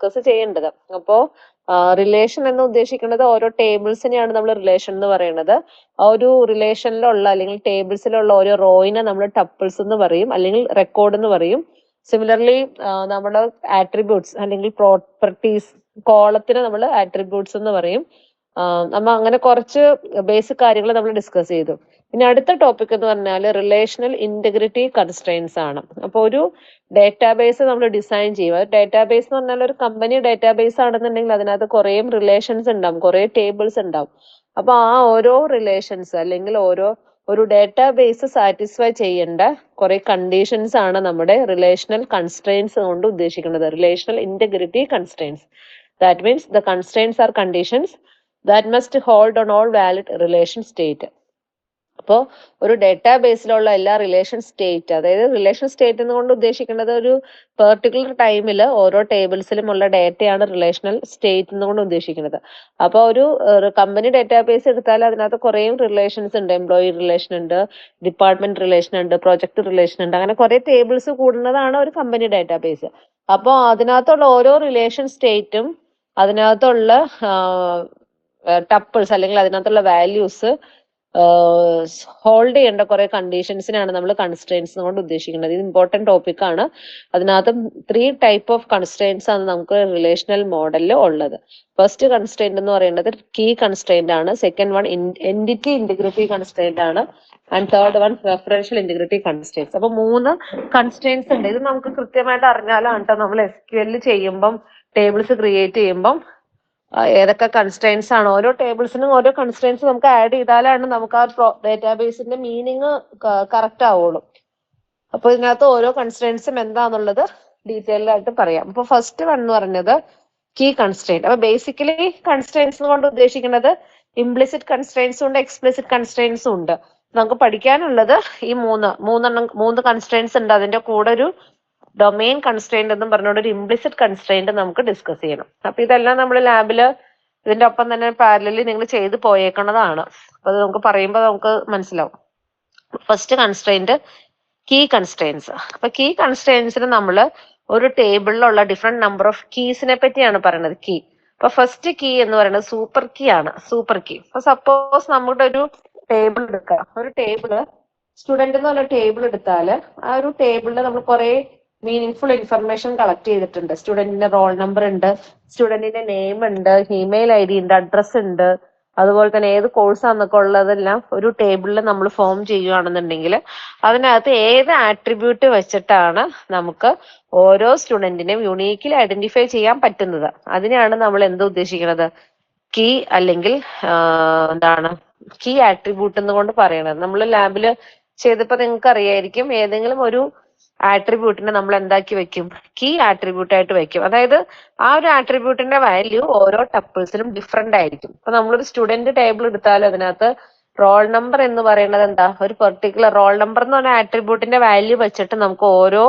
Discuss ചെയ്യേണ്ടത്. അപ്പോൾ relation എന്ന് ഉദ്ദേശിക്കുന്നത് ഓരോ ടേബിൾസിനെയാണ് നമ്മൾ റിലേഷൻ എന്ന് പറയുന്നത്. ആ ഒരു റിലേഷനിലുള്ള അല്ലെങ്കിൽ ടേബിൾസിലുള്ള ഓരോ റോയിനെ നമ്മൾ ടപ്പിൾസ് എന്ന് പറയും, അല്ലെങ്കിൽ റെക്കോർഡ് എന്ന് പറയും. സിമിലർലി നമ്മുടെ ആട്രിബ്യൂട്ട്സ് അല്ലെങ്കിൽ പ്രോപ്പർട്ടീസ്, കോളത്തിന് നമ്മൾ ആട്രിബ്യൂട്ട്സ് എന്ന് പറയും. നമ്മ അങ്ങനെ കുറച്ച് ബേസിക് കാര്യങ്ങൾ നമ്മൾ ഡിസ്കസ് ചെയ്തു. ഇനി അടുത്ത ടോപ്പിക് എന്ന് പറഞ്ഞാൽ റിലേഷണൽ ഇന്റഗ്രിറ്റി കൺസ്ട്രെയിൻസ് ആണ്. അപ്പോൾ ഒരു ഡേറ്റാബേസ് നമ്മൾ ഡിസൈൻ ചെയ്യും. അത് ഡേറ്റാബേസ് എന്ന് പറഞ്ഞാൽ ഒരു കമ്പനി ഡേറ്റാബേസ് ആണെന്നുണ്ടെങ്കിൽ അതിനകത്ത് കുറേ റിലേഷൻസ് ഉണ്ടാവും, കുറേ ടേബിൾസ് ഉണ്ടാവും. അപ്പൊ ആ ഓരോ റിലേഷൻസ് അല്ലെങ്കിൽ ഒരു ഡേറ്റാബേസ് സാറ്റിസ്ഫൈ ചെയ്യേണ്ട കുറെ കണ്ടീഷൻസ് ആണ് നമ്മുടെ റിലേഷണൽ കൺസ്ട്രെയിൻസ് കൊണ്ട് ഉദ്ദേശിക്കുന്നത്. Relational integrity constraints. That means the constraints are conditions that must hold on all valid relation state. അപ്പോൾ ഒരു ഡേറ്റാബേസിലുള്ള എല്ലാ റിലേഷൻ സ്റ്റേറ്റ്, അതായത് റിലേഷൻ സ്റ്റേറ്റ് എന്നുകൊണ്ട് ഉദ്ദേശിക്കുന്നത് ഒരു പെർട്ടിക്കുലർ ടൈമിൽ ഓരോ ടേബിൾസിലും ഉള്ള ഡേറ്റയാണ് റിലേഷണൽ സ്റ്റേറ്റ് എന്നുകൊണ്ട് ഉദ്ദേശിക്കുന്നത്. അപ്പോൾ ഒരു കമ്പനി ഡേറ്റാബേസ് എടുത്താൽ അതിനകത്ത് കുറേ റിലേഷൻസ് ഉണ്ട്. എംപ്ലോയി റിലേഷൻ ഉണ്ട്, ഡിപ്പാർട്ട്മെന്റ് റിലേഷൻ ഉണ്ട്, പ്രൊജക്ട് റിലേഷൻ ഉണ്ട്, അങ്ങനെ കുറേ ടേബിൾസ് കൂടുന്നതാണ് ഒരു കമ്പനി ഡേറ്റാബേസ്. അപ്പോൾ അതിനകത്തുള്ള ഓരോ റിലേഷൻ സ്റ്റേറ്റും അതിനകത്തുള്ള ടപ്പിൾസ് അല്ലെങ്കിൽ അതിനകത്തുള്ള വാല്യൂസ് ഹോൾഡ് ചെയ്യേണ്ട കുറെ കണ്ടീഷൻസിനാണ് നമ്മൾ കൺസ്ട്രെയിൻസ് കൊണ്ട് ഉദ്ദേശിക്കുന്നത്. ഇത് ഇമ്പോർട്ടന്റ് ടോപ്പിക് ആണ്. അതിനകത്ത് 3 ടൈപ്പ് ഓഫ് കൺസ്ട്രെയിൻസ് ആണ് നമുക്ക് റിലേഷണൽ മോഡലിൽ ഉള്ളത്. ഫസ്റ്റ് കൺസ്ട്രെയിന്റ് എന്ന് പറയുന്നത് കീ കൺസ്ട്രെയിന്റ് ആണ്. Second one entity integrity constraint ആണ്. And third one referential integrity constraints. അപ്പൊ 3 കൺസ്ട്രെയിൻസ് ഉണ്ട്. ഇത് നമുക്ക് കൃത്യമായിട്ട് അറിഞ്ഞാലാണ് കേട്ടോ നമ്മൾ SQL ചെയ്യുമ്പം, ടേബിൾസ് ക്രിയേറ്റ് ചെയ്യുമ്പം ഏതൊക്കെ കൺസ്ട്രെയിൻസ് ആണ്, ഓരോ ടേബിൾസിനും ഓരോ കൺസ്ട്രെയിൻസ് നമുക്ക് ആഡ് ചെയ്താലാണ് നമുക്ക് ആ ഡേറ്റാബേസിന്റെ മീനിങ് കറക്റ്റ് ആവുള്ളൂ. അപ്പൊ ഇതിനകത്ത് ഓരോ കൺസ്ട്രെയിൻസും എന്താന്നുള്ളത് ഡീറ്റെയിൽഡ് ആയിട്ട് പറയാം. അപ്പൊ ഫസ്റ്റ് വൺ എന്ന് പറഞ്ഞത് കീ കൺസ്ട്രെയിന്റ്. അപ്പൊ ബേസിക്കലി കൺസ്ട്രെയിൻസ് കൊണ്ട് ഉദ്ദേശിക്കുന്നത് ഇംപ്ലിസിറ്റ് കൺസ്ട്രെയിൻസും ഉണ്ട്, എക്സ്പ്ലിസിറ്റ് കൺസ്ട്രെയിൻസും ഉണ്ട്. നമുക്ക് പഠിക്കാനുള്ളത് ഈ മൂന്ന് കൺസ്ട്രെയിൻസ് ഉണ്ട്. അതിന്റെ കൂടെ ഒരു ഡൊമെയിൻ കൺസ്ട്രെയിന്റ് എന്നും പറഞ്ഞുകൊണ്ട് ഒരു ഇംപ്ലിസിറ്റ് കൺസ്ട്രെയിന്റ് നമുക്ക് ഡിസ്കസ് ചെയ്യണം. അപ്പൊ ഇതെല്ലാം നമ്മൾ ലാബില് ഇതിന്റെ ഒപ്പം തന്നെ പാരലലി നിങ്ങൾ ചെയ്ത് പോയേക്കുന്നതാണ്. അപ്പൊ അത് നമുക്ക് പറയുമ്പോൾ നമുക്ക് മനസ്സിലാവും. First constraint key constraints. അപ്പൊ കീ കൺസ്ട്രെയിൻസിന് നമ്മൾ ഒരു ടേബിളിലുള്ള ഡിഫറെന്റ് നമ്പർ ഓഫ് കീസിനെ പറ്റിയാണ് പറയുന്നത്. കീ. അപ്പൊ ഫസ്റ്റ് കീ എന്ന് പറയുന്നത് സൂപ്പർ കീ ആണ്. Super key. അപ്പൊ സപ്പോസ് നമ്മുടെ ഒരു ടേബിൾ എടുക്കാം. ഒരു ടേബിള് സ്റ്റുഡന്റ് എന്ന് പറഞ്ഞ ടേബിൾ എടുത്താൽ ആ ഒരു ടേബിളിൽ നമ്മൾ കുറെ മീനിങ് ഇൻഫർമേഷൻ കളക്ട് ചെയ്തിട്ടുണ്ട്. സ്റ്റുഡന്റിന്റെ റോൾ നമ്പർ ഉണ്ട്, സ്റ്റുഡന്റിന്റെ നെയിം ഉണ്ട്, ഇമെയിൽ ID ഉണ്ട്, അഡ്രസ് ഉണ്ട്, അതുപോലെ തന്നെ ഏത് കോഴ്സാന്നൊക്കെ ഉള്ളതെല്ലാം ഒരു ടേബിളിൽ നമ്മൾ ഫോം ചെയ്യുകയാണെന്നുണ്ടെങ്കിൽ അതിനകത്ത് ഏത് ആട്രിബ്യൂട്ട് വെച്ചിട്ടാണ് നമുക്ക് ഓരോ സ്റ്റുഡന്റിനെയും യുണീക്കിൽ ഐഡന്റിഫൈ ചെയ്യാൻ പറ്റുന്നത്. അതിനെയാണ് നമ്മൾ എന്ത് ഉദ്ദേശിക്കുന്നത്? കീ അല്ലെങ്കിൽ എന്താണ് കീ ആട്രിബ്യൂട്ട് എന്നുകൊണ്ട് പറയണത്. നമ്മൾ ലാബിൽ ചെയ്തപ്പോൾ നിങ്ങൾക്ക് അറിയായിരിക്കും, ഏതെങ്കിലും ഒരു ആട്രിബ്യൂട്ടിനെ നമ്മൾ എന്താക്കി വെക്കും? കീ ആട്രിബ്യൂട്ട് ആയിട്ട് വെക്കും. അതായത് ആ ഒരു ആട്രിബ്യൂട്ടിന്റെ വാല്യൂ ഓരോ ടപ്പിൾസിലും ഡിഫറെന്റ് ആയിരിക്കും. അപ്പൊ നമ്മളൊരു സ്റ്റുഡന്റ് ടേബിൾ എടുത്താൽ അതിനകത്ത് റോൾ നമ്പർ എന്ന് പറയുന്നത് എന്താ? ഒരു പെർട്ടിക്കുലർ റോൾ നമ്പർ എന്ന് പറഞ്ഞ ആട്രിബ്യൂട്ടിന്റെ വാല്യൂ വെച്ചിട്ട് നമുക്ക് ഓരോ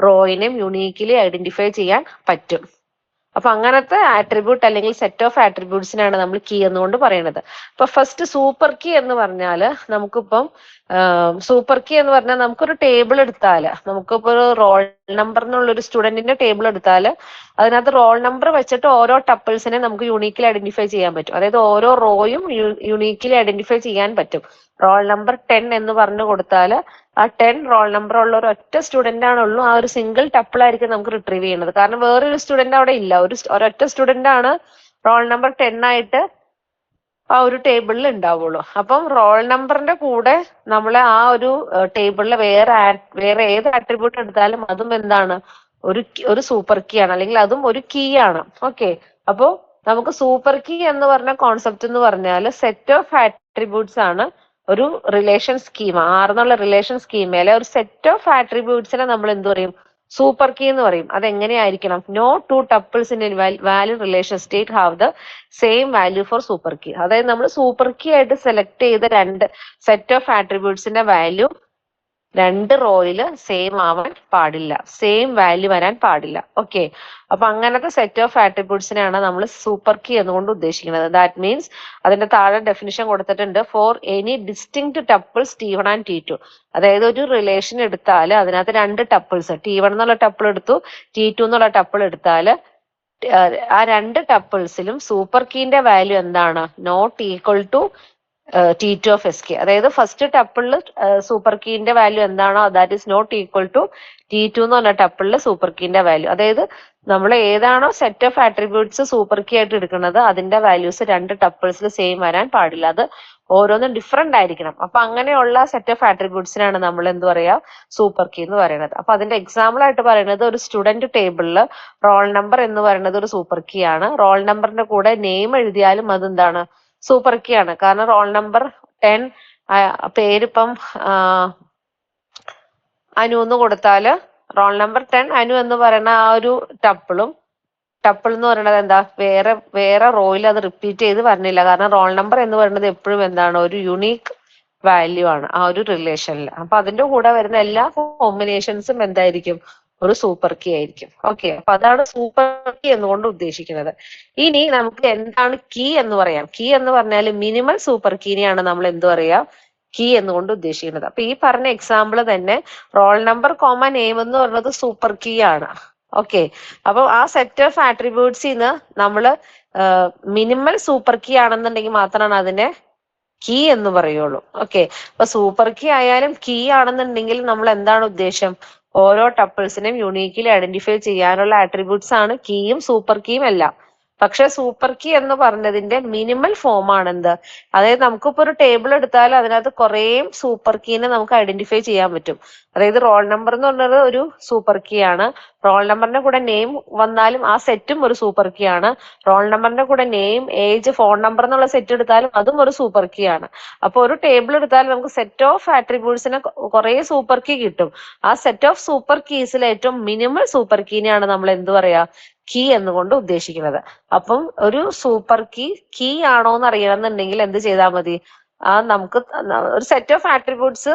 റോയിനെയും യുണീക്കിലി ഐഡന്റിഫൈ ചെയ്യാൻ പറ്റും. അപ്പൊ അങ്ങനത്തെ ആട്രിബ്യൂട്ട് അല്ലെങ്കിൽ സെറ്റ് ഓഫ് ആട്രിബ്യൂട്ട്സിനാണ് നമ്മൾ കീ എന്നുകൊണ്ട് പറയുന്നത്. അപ്പൊ ഫസ്റ്റ് സൂപ്പർ കീ എന്ന് പറഞ്ഞാൽ നമുക്കിപ്പം സൂപ്പർ കീ എന്ന് പറഞ്ഞാൽ നമുക്കൊരു ടേബിൾ എടുത്താൽ, നമുക്കിപ്പോ ഒരു റോൾ നമ്പർ എന്നുള്ള ഒരു സ്റ്റുഡന്റിന്റെ ടേബിൾ എടുത്താൽ അതിനകത്ത് റോൾ നമ്പർ വെച്ചിട്ട് ഓരോ ടപ്പിൾസിനെ നമുക്ക് യുണീക്കിലി ഐഡന്റിഫൈ ചെയ്യാൻ പറ്റും. അതായത് ഓരോ റോയും യുണീക്കിലി ഐഡന്റിഫൈ ചെയ്യാൻ പറ്റും. റോൾ നമ്പർ 10 എന്ന് പറഞ്ഞു കൊടുത്താൽ ആ 10 റോൾ നമ്പർ ഉള്ള ഒരു ഒറ്റ സ്റ്റുഡന്റ് ആണുള്ളൂ. ആ ഒരു സിംഗിൾ ടപ്പിൾ ആയിരിക്കും നമുക്ക് റിട്രീവ് ചെയ്യുന്നത്. കാരണം വേറൊരു സ്റ്റുഡന്റ് അവിടെ ഇല്ല. ഒരൊറ്റ സ്റ്റുഡന്റ് ആണ് റോൾ നമ്പർ 10 ആയിട്ട് ആ ഒരു ടേബിളിൽ ഉണ്ടാവുള്ളൂ. അപ്പം റോൾ നമ്പറിന്റെ കൂടെ നമ്മൾ ആ ഒരു ടേബിളിൽ വേറെ ഏത് ആട്രിബ്യൂട്ട് എടുത്താലും അതും എന്താണ്? ഒരു സൂപ്പർ കീ ആണ്, അല്ലെങ്കിൽ അതും ഒരു കീ ആണ്. ഓക്കെ. അപ്പോ നമുക്ക് സൂപ്പർ കീ എന്ന് പറഞ്ഞ കോൺസെപ്റ്റ് എന്ന് പറഞ്ഞാൽ സെറ്റ് ഓഫ് ആട്രിബ്യൂട്ട്സ് ആണ് ഒരു റിലേഷൻ സ്കീമ. എന്നുള്ള റിലേഷൻ സ്കീമയിലെ ഒരു സെറ്റ് ഓഫ് ആട്രിബ്യൂട്ട്സിനെ നമ്മൾ എന്ത് പറയും? സൂപ്പർ കീ എന്ന് പറയും. അതെങ്ങനെയായിരിക്കണം? No two tuples in value relation state have the same value for super key. അതായത് നമ്മൾ സൂപ്പർ കീ ആയിട്ട് സെലക്ട് ചെയ്ത രണ്ട് സെറ്റ് ഓഫ് ആട്രിബ്യൂട്ട്സിന്റെ വാല്യൂ രണ്ട് റോയില് സെയിം ആവാൻ പാടില്ല, സെയിം വാല്യൂ വരാൻ പാടില്ല. ഓക്കെ. അപ്പൊ അങ്ങനത്തെ സെറ്റ് ഓഫ് ആട്രിബ്യൂട്ട്സിനെയാണ് നമ്മൾ സൂപ്പർ കീ എന്നുകൊണ്ട് ഉദ്ദേശിക്കുന്നത്. ദാറ്റ് മീൻസ് അതിന്റെ താഴെ ഡെഫിനിഷൻ കൊടുത്തിട്ടുണ്ട്. For any distinct tuples T1 and T2. അതായത് ഒരു റിലേഷൻ എടുത്താൽ അതിനകത്ത് രണ്ട് ടപ്പിൾസ് T1 എന്നുള്ള ടപ്പിൾ എടുത്തു, T2 എന്നുള്ള ടപ്പിൾ എടുത്താൽ ആ രണ്ട് ടപ്പിൾസിലും സൂപ്പർ കീന്റെ വാല്യൂ എന്താണ്? Not equal to T2 of SK. അതായത് ഫസ്റ്റ് ടപ്പിളിൽ സൂപ്പർ കീന്റെ വാല്യൂ എന്താണോ that is not equal to T2 എന്ന് പറഞ്ഞ ടപ്പിളിൽ സൂപ്പർ കീന്റെ വാല്യൂ. അതായത് നമ്മൾ ഏതാണോ set of attributes super key ആയിട്ട് എടുക്കുന്നത് അതിന്റെ വാല്യൂസ് രണ്ട് ടപ്പിൾസിൽ സെയിം വരാൻ പാടില്ല. അത് ഓരോന്നും ഡിഫറെന്റ് ആയിരിക്കണം. അപ്പൊ അങ്ങനെയുള്ള സെറ്റ് ഓഫ് ആട്രിബ്യൂട്ട്സിനാണ് നമ്മൾ എന്ത് പറയാ? സൂപ്പർ കീ എന്ന് പറയുന്നത്. അപ്പൊ അതിന്റെ എക്സാമ്പിൾ ആയിട്ട് പറയുന്നത് ഒരു സ്റ്റുഡന്റ് ടേബിളിൽ റോൾ നമ്പർ എന്ന് പറയുന്നത് ഒരു സൂപ്പർ കീ ആണ്. റോൾ നമ്പറിന്റെ കൂടെ നെയിം എഴുതിയാലും അതെന്താണ്? സൂപ്പർ കീ ആണ്. കാരണം റോൾ നമ്പർ 10 പേരിപ്പം അനു എന്ന് കൊടുത്താല് റോൾ നമ്പർ 10 അനു എന്ന് പറയുന്ന ആ ഒരു ടപ്പിൾ എന്ന് പറയുന്നത് എന്താ? വേറെ റോയിൽ അത് റിപ്പീറ്റ് ചെയ്ത് വരണില്ല. കാരണം റോൾ നമ്പർ എന്ന് പറയുന്നത് എപ്പോഴും എന്താണ്? ഒരു യുണീക്ക് വാല്യൂ ആണ് ആ ഒരു റിലേഷനിൽ. അപ്പൊ അതിന്റെ കൂടെ വരുന്ന എല്ലാ കോമ്പിനേഷൻസും എന്തായിരിക്കും? ഒരു സൂപ്പർ കീ ആയിരിക്കും. ഓക്കെ, അപ്പൊ അതാണ് സൂപ്പർ കീ എന്നുകൊണ്ട് ഉദ്ദേശിക്കുന്നത്. ഇനി നമുക്ക് എന്താണ് കീ എന്ന് പറയാം. കീ എന്ന് പറഞ്ഞാൽ മിനിമൽ സൂപ്പർ കീനെയാണ് നമ്മൾ എന്ത് പറയാ? കീ എന്നുകൊണ്ട് ഉദ്ദേശിക്കുന്നത്. അപ്പൊ ഈ പറഞ്ഞ എക്സാമ്പിൾ തന്നെ റോൾ നമ്പർ കോമ നെയിം എന്ന് പറയുന്നത് സൂപ്പർ കീ ആണ്. ഓക്കെ, അപ്പൊ ആ സെറ്റ് ഓഫ് ആട്രിബ്യൂട്ട്സിന്ന് നമ്മള് മിനിമൽ സൂപ്പർ കീ ആണെന്നുണ്ടെങ്കിൽ മാത്രമാണ് അതിനെ കീ എന്ന് പറയുള്ളൂ. ഓക്കെ, അപ്പൊ സൂപ്പർ കീ ആയാലും കീ ആണെന്നുണ്ടെങ്കിൽ നമ്മൾ എന്താണ് ഉദ്ദേശം? ഓരോ ടപ്പിൾസിനെയും യുണീക്കിലി ഐഡന്റിഫൈ ചെയ്യാനുള്ള ആട്രിബ്യൂട്ട്സ് ആണ് കീയും സൂപ്പർ കീയും എല്ലാം. പക്ഷെ സൂപ്പർ കീ എന്ന് പറഞ്ഞതിന്റെ മിനിമൽ ഫോം ആണ് എന്ത്? അതായത് നമുക്കിപ്പോ ഒരു ടേബിൾ എടുത്താൽ അതിനകത്ത് കുറേ സൂപ്പർ കീനെ നമുക്ക് ഐഡന്റിഫൈ ചെയ്യാൻ പറ്റും. അതായത് റോൾ നമ്പർ എന്ന് പറഞ്ഞത് ഒരു സൂപ്പർ കീ ആണ്. റോൾ നമ്പറിന്റെ കൂടെ നെയിം വന്നാലും ആ സെറ്റും ഒരു സൂപ്പർ കീ ആണ്. റോൾ നമ്പറിന്റെ കൂടെ നെയിം, ഏജ്, ഫോൺ നമ്പർ എന്നുള്ള സെറ്റ് എടുത്താലും അതും ഒരു സൂപ്പർ കീ ആണ്. അപ്പൊ ഒരു ടേബിൾ എടുത്താൽ നമുക്ക് സെറ്റ് ഓഫ് ആട്രിബ്യൂട്ട്സിന് കുറെ സൂപ്പർ കീ കിട്ടും. ആ സെറ്റ് ഓഫ് സൂപ്പർ കീസിൽ ഏറ്റവും മിനിമൽ സൂപ്പർ കീനെയാണ് നമ്മൾ എന്ത് പറയാ? കീ എന്നുകൊണ്ട് ഉദ്ദേശിക്കുന്നത്. അപ്പം ഒരു സൂപ്പർ കീ ആണോ എന്ന് അറിയണമെന്നുണ്ടെങ്കിൽ എന്ത് ചെയ്താൽ മതി? നമുക്ക് ഒരു set of attributes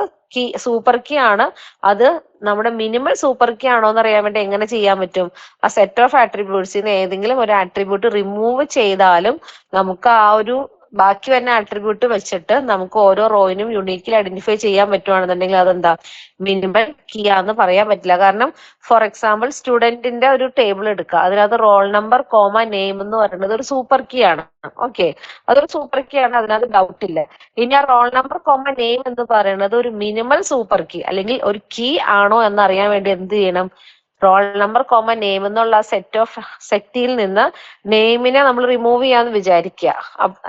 super key ആണ്, അത് നമ്മുടെ മിനിമൽ സൂപ്പർ കീ ആണോ എന്ന് അറിയാൻ വേണ്ടി എങ്ങനെ ചെയ്യാൻ പറ്റും? ആ സെറ്റ് ഓഫ് ആട്രിബ്യൂട്ട്സിന് ഏതെങ്കിലും ഒരു ആട്രിബ്യൂട്ട് റിമൂവ് ചെയ്താലും നമുക്ക് ആ ഒരു ബാക്കി വരുന്ന ആട്രിബ്യൂട്ട് വെച്ചിട്ട് നമുക്ക് ഓരോ റോയിനും യുണീക്കിൽ ഐഡന്റിഫൈ ചെയ്യാൻ പറ്റുവാണെന്നുണ്ടെങ്കിൽ അതെന്താ? മിനിമൽ കീ ആണെന്ന് പറയാൻ പറ്റില്ല. കാരണം ഫോർ എക്സാമ്പിൾ സ്റ്റുഡന്റിന്റെ ഒരു ടേബിൾ എടുക്കുക, അതിനകത്ത് റോൾ നമ്പർ കോമ നെയിം എന്ന് പറയുന്നത് ഒരു സൂപ്പർ കീ ആണ്. ഓക്കെ, അതൊരു സൂപ്പർ കീ ആണ്, അതിനകത്ത് ഡൗട്ട് ഇല്ല. ഇനി ആ റോൾ നമ്പർ കോമ നെയിം എന്ന് പറയുന്നത് ഒരു മിനിമൽ സൂപ്പർ കീ അല്ലെങ്കിൽ ഒരു കീ ആണോ എന്ന് അറിയാൻ വേണ്ടി എന്ത് ചെയ്യണം? റോൾ നമ്പർ കോമ നെയിം എന്നുള്ള സെറ്റ് ഓഫ് സെറ്റിൽ നിന്ന് നെയിമിനെ നമ്മൾ റിമൂവ് ചെയ്യാന്ന് വിചാരിക്കുക.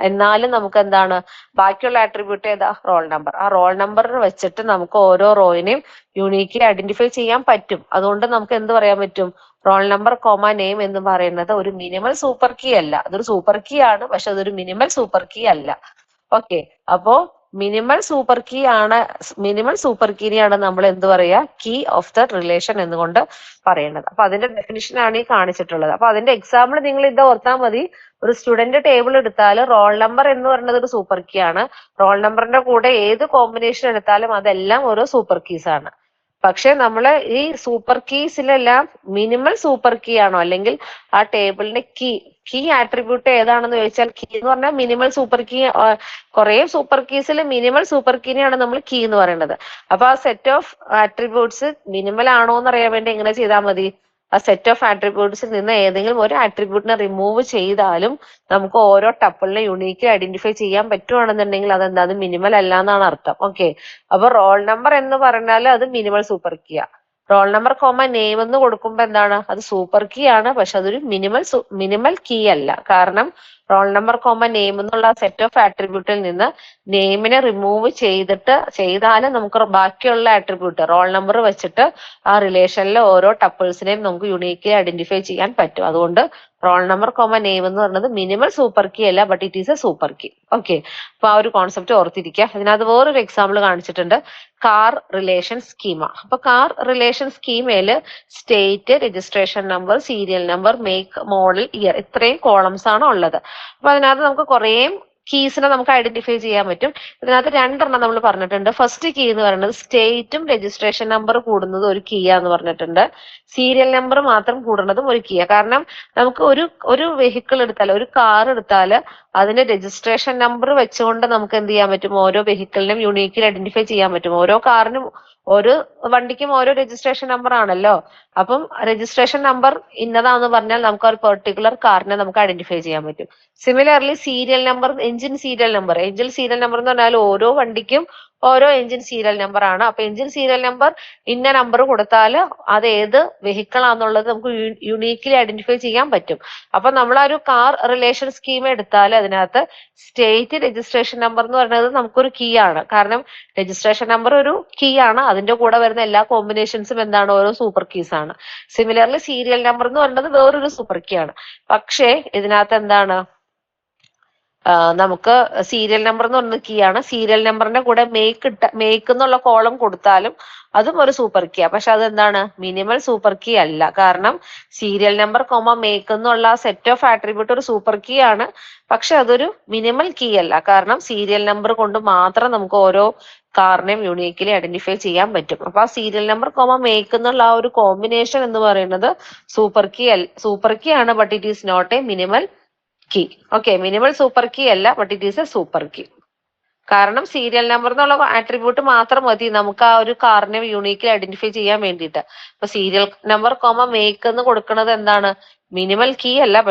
എന്നാലും നമുക്ക് എന്താണ്? ബാക്കിയുള്ള ആട്രിബ്യൂട്ട് ഏതാ? Roll number. ആ റോൾ നമ്പർ വെച്ചിട്ട് നമുക്ക് ഓരോ റോയിനെയും യുണീക്കിലി ഐഡന്റിഫൈ ചെയ്യാൻ പറ്റും. അതുകൊണ്ട് നമുക്ക് എന്ത് പറയാൻ പറ്റും? റോൾ നമ്പർ കോമ നെയിം എന്ന് പറയുന്നത് ഒരു മിനിമൽ സൂപ്പർ കീ അല്ല. അതൊരു സൂപ്പർ കീ ആണ്, പക്ഷെ അതൊരു മിനിമൽ സൂപ്പർ കീ അല്ല. ഓക്കെ, അപ്പോ മിനിമൽ സൂപ്പർ കീനെയാണ് നമ്മൾ എന്ത് പറയാ? കീ ഓഫ് ദ റിലേഷൻ എന്നുകൊണ്ട് പറയുന്നത്. അപ്പൊ അതിന്റെ ഡെഫിനിഷൻ ആണ് ഈ കാണിച്ചിട്ടുള്ളത്. അപ്പൊ അതിന്റെ എക്സാമ്പിൾ നിങ്ങൾ ഇത് ഓർത്താൽ മതി. ഒരു സ്റ്റുഡന്റ് ടേബിൾ എടുത്താൽ റോൾ നമ്പർ എന്ന് പറയുന്നത് ഒരു സൂപ്പർ കീ ആണ്. റോൾ നമ്പറിന്റെ കൂടെ ഏത് കോമ്പിനേഷൻ എടുത്താലും അതെല്ലാം ഓരോ സൂപ്പർ കീസ് ആണ്. പക്ഷെ നമ്മൾ ഈ സൂപ്പർ കീസിലെല്ലാം മിനിമൽ സൂപ്പർ കീ ആണോ അല്ലെങ്കിൽ ആ ടേബിളിന്റെ കീ ആട്രിബ്യൂട്ട് ഏതാണെന്ന് ചോദിച്ചാൽ കീ എന്ന് പറഞ്ഞാൽ മിനിമൽ സൂപ്പർ കീ. കുറെ സൂപ്പർ കീസിൽ മിനിമൽ സൂപ്പർ കീനെയാണ് നമ്മൾ കീ എന്ന് പറയുന്നത്. അപ്പൊ ആ സെറ്റ് ഓഫ് ആട്രിബ്യൂട്ട്സ് മിനിമൽ ആണോ എന്ന് അറിയാൻ വേണ്ടി എങ്ങനെ ചെയ്താൽ മതി? ആ സെറ്റ് ഓഫ് ആട്രിബ്യൂട്ട്സിൽ നിന്ന് ഏതെങ്കിലും ഒരു ആട്രിബ്യൂട്ടിനെ റിമൂവ് ചെയ്താലും നമുക്ക് ഓരോ ടപ്പിളിനെ യുണീക്ക് ഐഡന്റിഫൈ ചെയ്യാൻ പറ്റുവാണെന്നുണ്ടെങ്കിൽ അതെന്താ? അത് മിനിമൽ അല്ല എന്നാണ് അർത്ഥം. ഓക്കെ, അപ്പൊ റോൾ നമ്പർ എന്ന് പറഞ്ഞാൽ അത് മിനിമൽ സൂപ്പർ കീയാ. റോൾ നമ്പർ കോമ നെയിം എന്ന് കൊടുക്കുമ്പോ എന്താണ്? അത് സൂപ്പർ കീ ആണ്, പക്ഷെ അതൊരു മിനിമൽ കീ അല്ല. കാരണം റോൾ നമ്പർ കോമ നെയിം എന്നുള്ള സെറ്റ് ഓഫ് ആട്രിബ്യൂട്ടിൽ നിന്ന് നെയിമിനെ റിമൂവ് ചെയ്താലും നമുക്ക് ബാക്കിയുള്ള ആട്രിബ്യൂട്ട് റോൾ നമ്പർ വെച്ചിട്ട് ആ റിലേഷനിലെ ഓരോ ടപ്പിൾസിനെയും നമുക്ക് യുണീക്കലി ഐഡന്റിഫൈ ചെയ്യാൻ പറ്റും. അതുകൊണ്ട് റോൾ നമ്പർ കോമ നെയിം എന്ന് പറയുന്നത് മിനിമൽ സൂപ്പർ കീ അല്ല, but it is a super key. Okay, അപ്പൊ ആ ഒരു കോൺസെപ്റ്റ് ഓർത്തിരിക്കുക. ഇതിനകത്ത് വേറൊരു എക്സാമ്പിൾ കാണിച്ചിട്ടുണ്ട്, കാർ റിലേഷൻ സ്കീമ. അപ്പൊ കാർ റിലേഷൻ സ്കീമയില് state, registration number, serial number, make, model, year ഇത്രയും കോളംസ് ആണ് ഉള്ളത്. അപ്പൊ അതിനകത്ത് നമുക്ക് കുറേ കീസിനെ നമുക്ക് ഐഡന്റിഫൈ ചെയ്യാൻ പറ്റും. ഇതിനകത്ത് രണ്ടെണ്ണം നമ്മൾ പറഞ്ഞിട്ടുണ്ട്. ഫസ്റ്റ് കീ എന്ന് പറയുന്നത് സ്റ്റേറ്റും രജിസ്ട്രേഷൻ നമ്പർ കൂടുന്നത് ഒരു കീ ആന്ന് പറഞ്ഞിട്ടുണ്ട്. സീരിയൽ നമ്പർ മാത്രം കൂടുന്നതും ഒരു കീ. കാരണം നമുക്ക് ഒരു വെഹിക്കിൾ എടുത്താൽ, ഒരു കാർ എടുത്താൽ അതിന്റെ രജിസ്ട്രേഷൻ നമ്പർ വെച്ചുകൊണ്ട് നമുക്ക് എന്ത് ചെയ്യാൻ പറ്റും? ഓരോ വെഹിക്കിളിനും യുണീക്കിൽ ഐഡന്റിഫൈ ചെയ്യാൻ പറ്റും. ഓരോ കാറിനും ഒരു വണ്ടിക്കും ഓരോ രജിസ്ട്രേഷൻ നമ്പർ ആണല്ലോ. അപ്പം രജിസ്ട്രേഷൻ നമ്പർ ഇന്നതാന്ന് പറഞ്ഞാൽ നമുക്ക് ഒരു പെർട്ടിക്കുലർ കാറിനെ നമുക്ക് ഐഡന്റിഫൈ ചെയ്യാൻ പറ്റും. Similarly serial number, engine serial number എന്ന് പറഞ്ഞാൽ ഓരോ വണ്ടിക്കും ഓരോ എഞ്ചിൻ സീരിയൽ നമ്പർ ആണ്. അപ്പൊ എഞ്ചിൻ സീരിയൽ നമ്പർ ഇന്ന നമ്പർ കൊടുത്താൽ അത് ഏത് വെഹിക്കിൾ ആണെന്നുള്ളത് നമുക്ക് യുണീക്ലി ഐഡന്റിഫൈ ചെയ്യാൻ പറ്റും. അപ്പൊ നമ്മൾ ആ ഒരു കാർ റിലേഷൻ സ്കീം എടുത്താൽ അതിനകത്ത് സ്റ്റേറ്റ് രജിസ്ട്രേഷൻ നമ്പർ എന്ന് പറയുന്നത് നമുക്കൊരു കീ ആണ്. കാരണം രജിസ്ട്രേഷൻ നമ്പർ ഒരു കീ ആണ്, അതിന്റെ കൂടെ വരുന്ന എല്ലാ കോമ്പിനേഷൻസും എന്താണ്, ഓരോ സൂപ്പർ കീസ് ആണ്. സിമിലർലി സീരിയൽ നമ്പർ എന്ന് പറയുന്നത് വേറൊരു സൂപ്പർ കീ ആണ്. പക്ഷേ ഇതിനകത്ത് എന്താണ്, നമുക്ക് സീരിയൽ നമ്പർ എന്ന് പറയുന്നത് കീ ആണ്. സീരിയൽ നമ്പറിന്റെ കൂടെ മേക്ക് എന്നുള്ള കോളം കൊടുത്താലും അതും ഒരു സൂപ്പർ കീ ആണ്. പക്ഷെ അതെന്താണ്, മിനിമൽ സൂപ്പർ കീ അല്ല. കാരണം സീരിയൽ നമ്പർ മേക്ക് എന്നുള്ള സെറ്റ് ഓഫ് ആട്രിബ്യൂട്ട് ഒരു സൂപ്പർ കീ ആണ്, പക്ഷെ അതൊരു മിനിമൽ കീ അല്ല. കാരണം സീരിയൽ നമ്പർ കൊണ്ട് മാത്രം നമുക്ക് ഓരോ കാറിനെയും യൂണീക്കലി ഐഡന്റിഫൈ ചെയ്യാൻ പറ്റും. അപ്പൊ ആ സീരിയൽ നമ്പർ മേക്ക് എന്നുള്ള ആ ഒരു കോമ്പിനേഷൻ എന്ന് പറയുന്നത് സൂപ്പർ കീ ആണ്, but it is not a minimal key. Okay, minimal super key അല്ല, but it is a super key. കാരണം സീരിയൽ നമ്പർ എന്നുള്ള ആട്രിബ്യൂട്ട് മാത്രം മതി നമുക്ക് ആ ഒരു കാറിനെ യൂണീക്കലി ഐഡന്റിഫൈ ചെയ്യാൻ വേണ്ടിയിട്ട്. അപ്പൊ സീരിയൽ നമ്പർ മേക്ക് എന്ന് കൊടുക്കുന്നത് എന്താണ്, മിനിമൽ കീ അല്ല,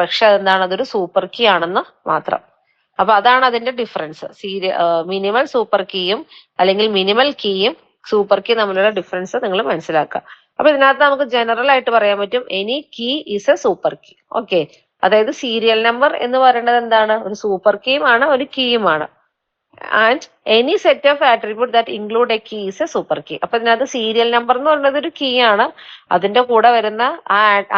പക്ഷെ അതെന്താണ്, അതൊരു സൂപ്പർ കീ ആണെന്ന് മാത്രം. അപ്പൊ അതാണ് അതിന്റെ ഡിഫറൻസ്. മിനിമൽ സൂപ്പർ കീയും അല്ലെങ്കിൽ മിനിമൽ കീയും സൂപ്പർ കീ തമ്മിലുള്ള ഡിഫറൻസ് നിങ്ങൾ മനസ്സിലാക്കുക. അപ്പൊ ഇതിനകത്ത് നമുക്ക് ജനറൽ ആയിട്ട് പറയാൻ പറ്റും, any key is a super key. Okay, അതായത് സീരിയൽ നമ്പർ എന്ന് പറയുന്നത് എന്താണ്, ഒരു സൂപ്പർ കീയും ആണ്, ഒരു കീയുമാണ്. And any set of attribute that include a key is a super key. അപ്പൊ ഇതിനകത്ത് സീരിയൽ നമ്പർ എന്ന് പറയുന്നത് ഒരു കീ ആണ്, അതിന്റെ കൂടെ വരുന്ന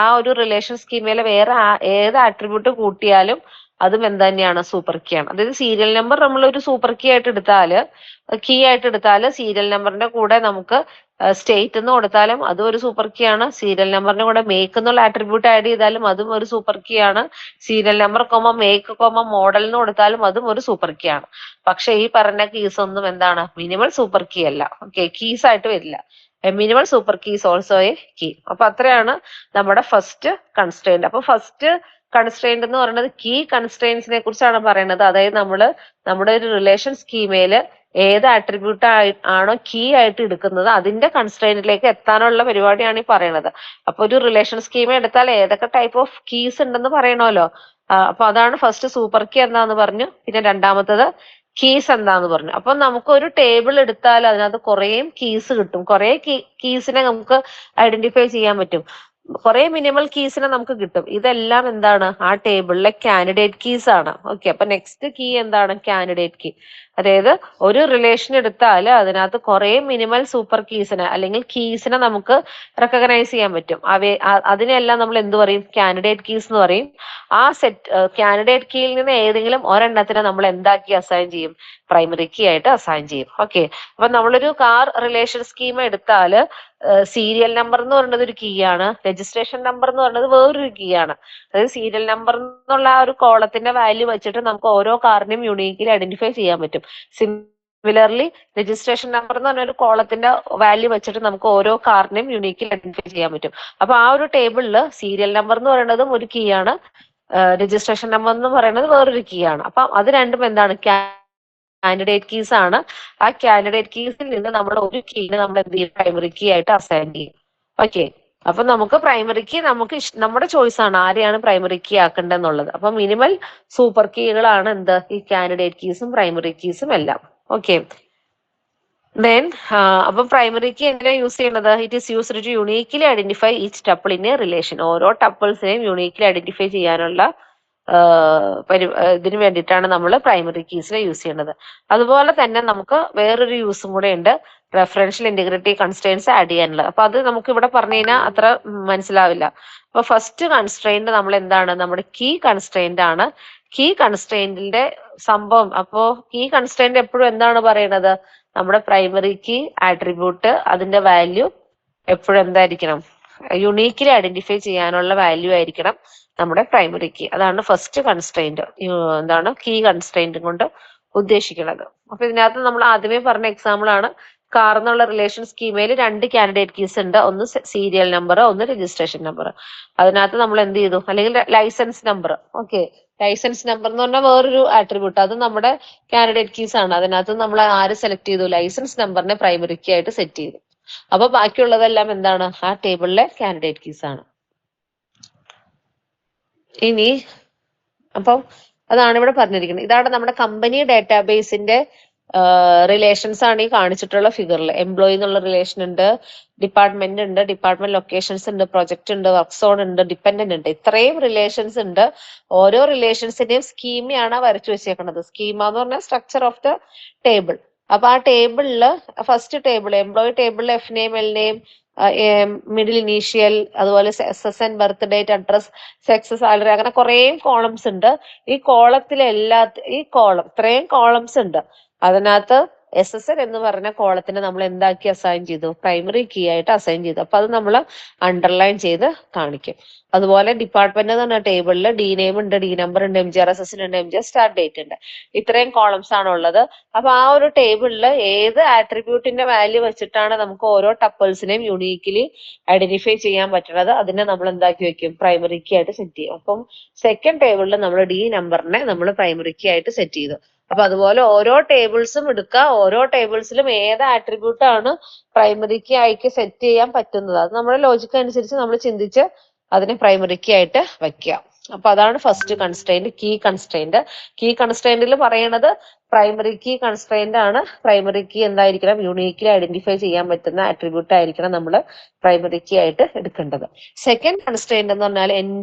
ആ ഒരു റിലേഷൻ സ്കീമിലെ വേറെ ഏത് ആട്രിബ്യൂട്ട് കൂട്ടിയാലും അതും എന്ത് തന്നെയാണ്, സൂപ്പർ കീ ആണ്. അതായത് സീരിയൽ നമ്പർ നമ്മൾ ഒരു സൂപ്പർ കീ ആയിട്ട് എടുത്താല് സീരിയൽ നമ്പറിന്റെ കൂടെ നമുക്ക് സ്റ്റേറ്റ് എന്ന് കൊടുത്താലും അതും ഒരു സൂപ്പർ കീ ആണ്. സീരിയൽ നമ്പറിന്റെ കൂടെ മേക്ക് എന്നുള്ള ആട്രിബ്യൂട്ട് ആഡ് ചെയ്താലും അതും ഒരു സൂപ്പർ കീ ആണ്. സീരിയൽ നമ്പർ മേക്ക് മോഡൽ എന്ന് കൊടുത്താലും അതും ഒരു സൂപ്പർ കീ ആണ്. പക്ഷെ ഈ പറഞ്ഞ കീസ് ഒന്നും എന്താണ്, മിനിമൽ സൂപ്പർ കീ അല്ല. ഓക്കെ, കീസ് ആയിട്ട് വരില്ല. Minimal super key is also a key. അപ്പൊ അത്രയാണ് നമ്മുടെ ഫസ്റ്റ് കൺസ്ട്രെയിന്റ്. അപ്പൊ ഫസ്റ്റ് കൺസ്ട്രെയിന്റ് എന്ന് പറയുന്നത് കീ കൺസ്ട്രെയിൻസിനെ കുറിച്ചാണ് പറയുന്നത്. അതായത് നമ്മുടെ ഒരു റിലേഷൻ സ്കീമയില് ഏത് ആട്രിബ്യൂട്ട് ആണോ കീ ആയിട്ട് എടുക്കുന്നത് അതിന്റെ കൺസ്ട്രെയിന്റിലേക്ക് എത്താനുള്ള പരിപാടിയാണ് ഈ പറയുന്നത്. അപ്പൊ ഒരു റിലേഷൻ സ്കീമ എടുത്താൽ ഏതൊക്കെ ടൈപ്പ് ഓഫ് കീസ് ഉണ്ടെന്ന് പറയണമല്ലോ. അപ്പൊ അതാണ് ഫസ്റ്റ് സൂപ്പർ കീ എന്താന്ന് പറഞ്ഞു, പിന്നെ രണ്ടാമത്തത് കീസ് എന്താന്ന് പറഞ്ഞു. അപ്പൊ നമുക്ക് ഒരു ടേബിൾ എടുത്താൽ അതിനകത്ത് കുറെ കീസ് കിട്ടും, കുറെ കീസിനെ നമുക്ക് ഐഡന്റിഫൈ ചെയ്യാൻ പറ്റും, കുറെ മിനിമൽ കീസിനെ നമുക്ക് കിട്ടും. ഇതെല്ലാം എന്താണ്, ആ ടേബിളിലെ കാൻഡിഡേറ്റ് കീസ് ആണ്. ഓക്കെ, അപ്പൊ നെക്സ്റ്റ് കീ എന്താണ്, കാൻഡിഡേറ്റ് കീ. അതായത് ഒരു റിലേഷൻ എടുത്താൽ അതിനകത്ത് കുറെ മിനിമൽ സൂപ്പർ കീസിനെ അല്ലെങ്കിൽ കീസിനെ നമുക്ക് റെക്കഗ്നൈസ് ചെയ്യാൻ പറ്റും. അതിനെല്ലാം നമ്മൾ എന്ത് പറയും, കാൻഡിഡേറ്റ് കീസ് എന്ന് പറയും. ആ കാൻഡിഡേറ്റ് കീയിൽ നിന്ന് ഏതെങ്കിലും ഒരെണ്ണത്തിനെ നമ്മൾ എന്താക്കി അസൈൻ ചെയ്യും, പ്രൈമറി കീ ആയിട്ട് അസൈൻ ചെയ്യും. ഓക്കെ, അപ്പൊ നമ്മളൊരു കാർ റിലേഷൻ സ്കീം എടുത്താൽ സീരിയൽ നമ്പർ എന്ന് പറയുന്നത് ഒരു കീ ആണ്, രജിസ്ട്രേഷൻ നമ്പർ എന്ന് പറയുന്നത് വേറൊരു കീ ആണ്. അതായത് സീരിയൽ നമ്പർ എന്നുള്ള ആ ഒരു കോളത്തിന്റെ വാല്യൂ വെച്ചിട്ട് നമുക്ക് ഓരോ കാറിനെയും യുണീക്കലി ഐഡന്റിഫൈ ചെയ്യാൻ പറ്റും. സിമിലർലി രജിസ്ട്രേഷൻ നമ്പർ എന്ന് പറഞ്ഞ ഒരു കോളത്തിന്റെ വാല്യൂ വെച്ചിട്ട് നമുക്ക് ഓരോ കാറിനെയും യുണീക്കലി ഐഡന്റിഫൈ ചെയ്യാൻ പറ്റും. അപ്പൊ ആ ഒരു ടേബിളിൽ സീരിയൽ നമ്പർ എന്ന് പറയുന്നതും ഒരു കീ ആണ്, രജിസ്ട്രേഷൻ നമ്പർ എന്ന് പറയുന്നത് വേറൊരു കീ ആണ്. അപ്പൊ അത് രണ്ടും എന്താണ്, കാൻഡിഡേറ്റ് കീസ് ആണ്. ആ കാൻഡിഡേറ്റ് കീസിൽ നിന്ന് നമ്മൾ ഒരു കീനെ നമ്മൾ എന്ത് ചെയ്യും, പ്രൈമറി കീ ആയിട്ട് അസൈൻ ചെയ്യും. ഓക്കെ, അപ്പൊ നമുക്ക് പ്രൈമറി കീ നമ്മുടെ ചോയ്സ് ആണ് ആരെയാണ് പ്രൈമറി കീ ആക്കേണ്ടതെന്നുള്ളത്. അപ്പൊ മിനിമൽ സൂപ്പർ കീകളാണ് എന്ത്, ഈ കാൻഡിഡേറ്റ് കീസും പ്രൈമറി കീസും എല്ലാം. ഓക്കെ, ദെൻ അപ്പൊ പ്രൈമറി കീ എങ്ങനെയാണ് യൂസ് ചെയ്യുന്നത്, it is used to uniquely identify each tuple in a relation. ഓരോ ടപ്പിൾസിനെയും യുണീക്കലി ഐഡന്റിഫൈ ചെയ്യാനുള്ള ഇതിന് വേണ്ടിയിട്ടാണ് നമ്മൾ പ്രൈമറി കീസിനെ യൂസ് ചെയ്യുന്നത്. അതുപോലെ തന്നെ നമുക്ക് വേറൊരു യൂസും കൂടെ ഉണ്ട്, റെഫറൻഷ്യൽ ഇന്റഗ്രിറ്റി കൺസ്ട്രെയിൻസ് ആഡ് ചെയ്യാനുള്ളത്. അപ്പൊ അത് നമുക്ക് ഇവിടെ പറഞ്ഞു കഴിഞ്ഞാൽ അത്ര മനസ്സിലാവില്ല. അപ്പൊ ഫസ്റ്റ് കൺസ്ട്രെയിന്റ് നമ്മൾ എന്താണ്, നമ്മുടെ കീ കൺസ്ട്രെയിന്റ് ആണ്. കീ കൺസ്ട്രെയിന്റിന്റെ സംഭവം, അപ്പോ കീ കൺസ്ട്രെയിന്റ് എപ്പോഴും എന്താണ് പറയുന്നത്, നമ്മുടെ പ്രൈമറി കീ ആട്രിബ്യൂട്ട് അതിന്റെ വാല്യൂ എപ്പോഴും എന്തായിരിക്കണം, യുണീക്കലി ഐഡന്റിഫൈ ചെയ്യാനുള്ള വാല്യൂ ആയിരിക്കണം നമ്മുടെ പ്രൈമറി കീ. അതാണ് ഫസ്റ്റ് കൺസ്ട്രെയിന്റ്, എന്താണ് കീ കൺസ്ട്രെയിന്റ് കൊണ്ട് ഉദ്ദേശിക്കുന്നത്. അപ്പൊ ഇതിനകത്ത് നമ്മൾ ആദ്യമേ പറഞ്ഞ എക്സാമ്പിൾ ആണ് കാർ എന്നുള്ള റിലേഷൻ സ്കീമയിൽ 2 കാൻഡിഡേറ്റ് കീസ് ഉണ്ട്. ഒന്ന് സീരിയൽ നമ്പർ, ഒന്ന് രജിസ്ട്രേഷൻ നമ്പർ. അതിനകത്ത് നമ്മൾ എന്ത് ചെയ്തു, അല്ലെങ്കിൽ licence number. Okay, licence number എന്ന് പറഞ്ഞാൽ വേറൊരു ആട്രിബ്യൂട്ട്, അത് നമ്മുടെ കാൻഡിഡേറ്റ് കീസ് ആണ്. അതിനകത്ത് നമ്മൾ ആര് സെലക്ട് ചെയ്തു, ലൈസൻസ് നമ്പറിനെ പ്രൈമറി കീ ആയിട്ട് സെറ്റ് ചെയ്തു. അപ്പൊ ബാക്കിയുള്ളതെല്ലാം എന്താണ്, ആ ടേബിളിലെ കാൻഡിഡേറ്റ് കീസ് ആണ്. ഇനി അപ്പം അതാണ് ഇവിടെ പറഞ്ഞിരിക്കുന്നത്. ഇതാണ് നമ്മുടെ കമ്പനി ഡാറ്റാബേസിന്റെ റിലേഷൻസ് ആണ് ഈ കാണിച്ചിട്ടുള്ള ഫിഗറിൽ. എംപ്ലോയി എന്നുള്ള റിലേഷൻ ഉണ്ട്, ഡിപ്പാർട്ട്മെന്റ് ഉണ്ട്, ഡിപ്പാർട്ട്മെന്റ് ലൊക്കേഷൻസ് ഉണ്ട്, പ്രൊജക്ട് ഉണ്ട്, വർക്ക് സോൺ ഉണ്ട്, ഡിപ്പെൻഡന്റ് ഉണ്ട്. ഇത്രയും റിലേഷൻസ് ഉണ്ട്. ഓരോ റിലേഷൻസിന്റെയും സ്കീമയാണ് വരച്ചു വെച്ചേക്കുന്നത്. സ്കീമ എന്ന് പറഞ്ഞാൽ സ്ട്രക്ചർ ഓഫ് ദ ടേബിൾ. അപ്പൊ ആ ടേബിളില് ഫസ്റ്റ് ടേബിൾ എംപ്ലോയി ടേബിളിൽ F name, L name, middle initial, അതുപോലെ SSN, birth date, address, sex, salary, അങ്ങനെ കുറേ കോളംസ് ഉണ്ട്. ഈ ഇത്രയും കോളംസ് ഉണ്ട്. അതിനകത്ത് SSN എന്ന് പറഞ്ഞ കോളത്തിന് നമ്മൾ എന്താക്കി അസൈൻ ചെയ്തു, പ്രൈമറി കീ ആയിട്ട് അസൈൻ ചെയ്തു. അപ്പൊ അത് നമ്മൾ അണ്ടർലൈൻ ചെയ്ത് കാണിക്കും. അതുപോലെ ഡിപ്പാർട്ട്മെന്റ് എന്ന് പറഞ്ഞ ടേബിളിൽ ഡി നെയിം ഉണ്ട്, ഡി നമ്പർ ഉണ്ട്, MGRSS ഉണ്ട്, MGR സ്റ്റാർട്ട് ഡേറ്റ് ഉണ്ട്. ഇത്രയും കോളംസ് ആണ് ഉള്ളത്. അപ്പൊ ആ ഒരു ടേബിളിൽ ഏത് ആട്രിബ്യൂട്ടിന്റെ വാല്യൂ വെച്ചിട്ടാണ് നമുക്ക് ഓരോ ടപ്പിൾസിനെയും യുണീക്കലി ഐഡന്റിഫൈ ചെയ്യാൻ പറ്റുന്നത്, അതിനെ നമ്മൾ എന്താക്കി വെക്കും, പ്രൈമറി കീ ആയിട്ട് സെറ്റ് ചെയ്യും. അപ്പം സെക്കൻഡ് ടേബിളിൽ നമ്മൾ ഡി നമ്പറിനെ നമ്മൾ പ്രൈമറി കീ ആയിട്ട് സെറ്റ് ചെയ്തു. അപ്പൊ അതുപോലെ ഓരോ ടേബിൾസും എടുക്കുക, ഓരോ ടേബിൾസിലും ഏത് ആട്രിബ്യൂട്ട് ആണ് പ്രൈമറി കീ ആയിട്ട് സെറ്റ് ചെയ്യാൻ പറ്റുന്നത്, അത് നമ്മുടെ ലോജിക്ക് അനുസരിച്ച് നമ്മൾ ചിന്തിച്ച് അതിനെ പ്രൈമറി കീ ആയിട്ട് വെക്കുക. അപ്പൊ അതാണ് first constraint, key constraint. Key കൺസ്ട്രെയിന്റിൽ പറയണത് പ്രൈമറി കീ കൺസ്ട്രെയിന്റ് ആണ്. പ്രൈമറി കീ എന്തായിരിക്കണം, യുണീക്കലി ഐഡന്റിഫൈ ചെയ്യാൻ പറ്റുന്ന ആട്രിബ്യൂട്ട് ആയിരിക്കണം നമ്മൾ പ്രൈമറി കീ ആയിട്ട് എടുക്കേണ്ടത്. സെക്കൻഡ് കൺസ്ട്രെയിന്റ് എന്ന് പറഞ്ഞാൽ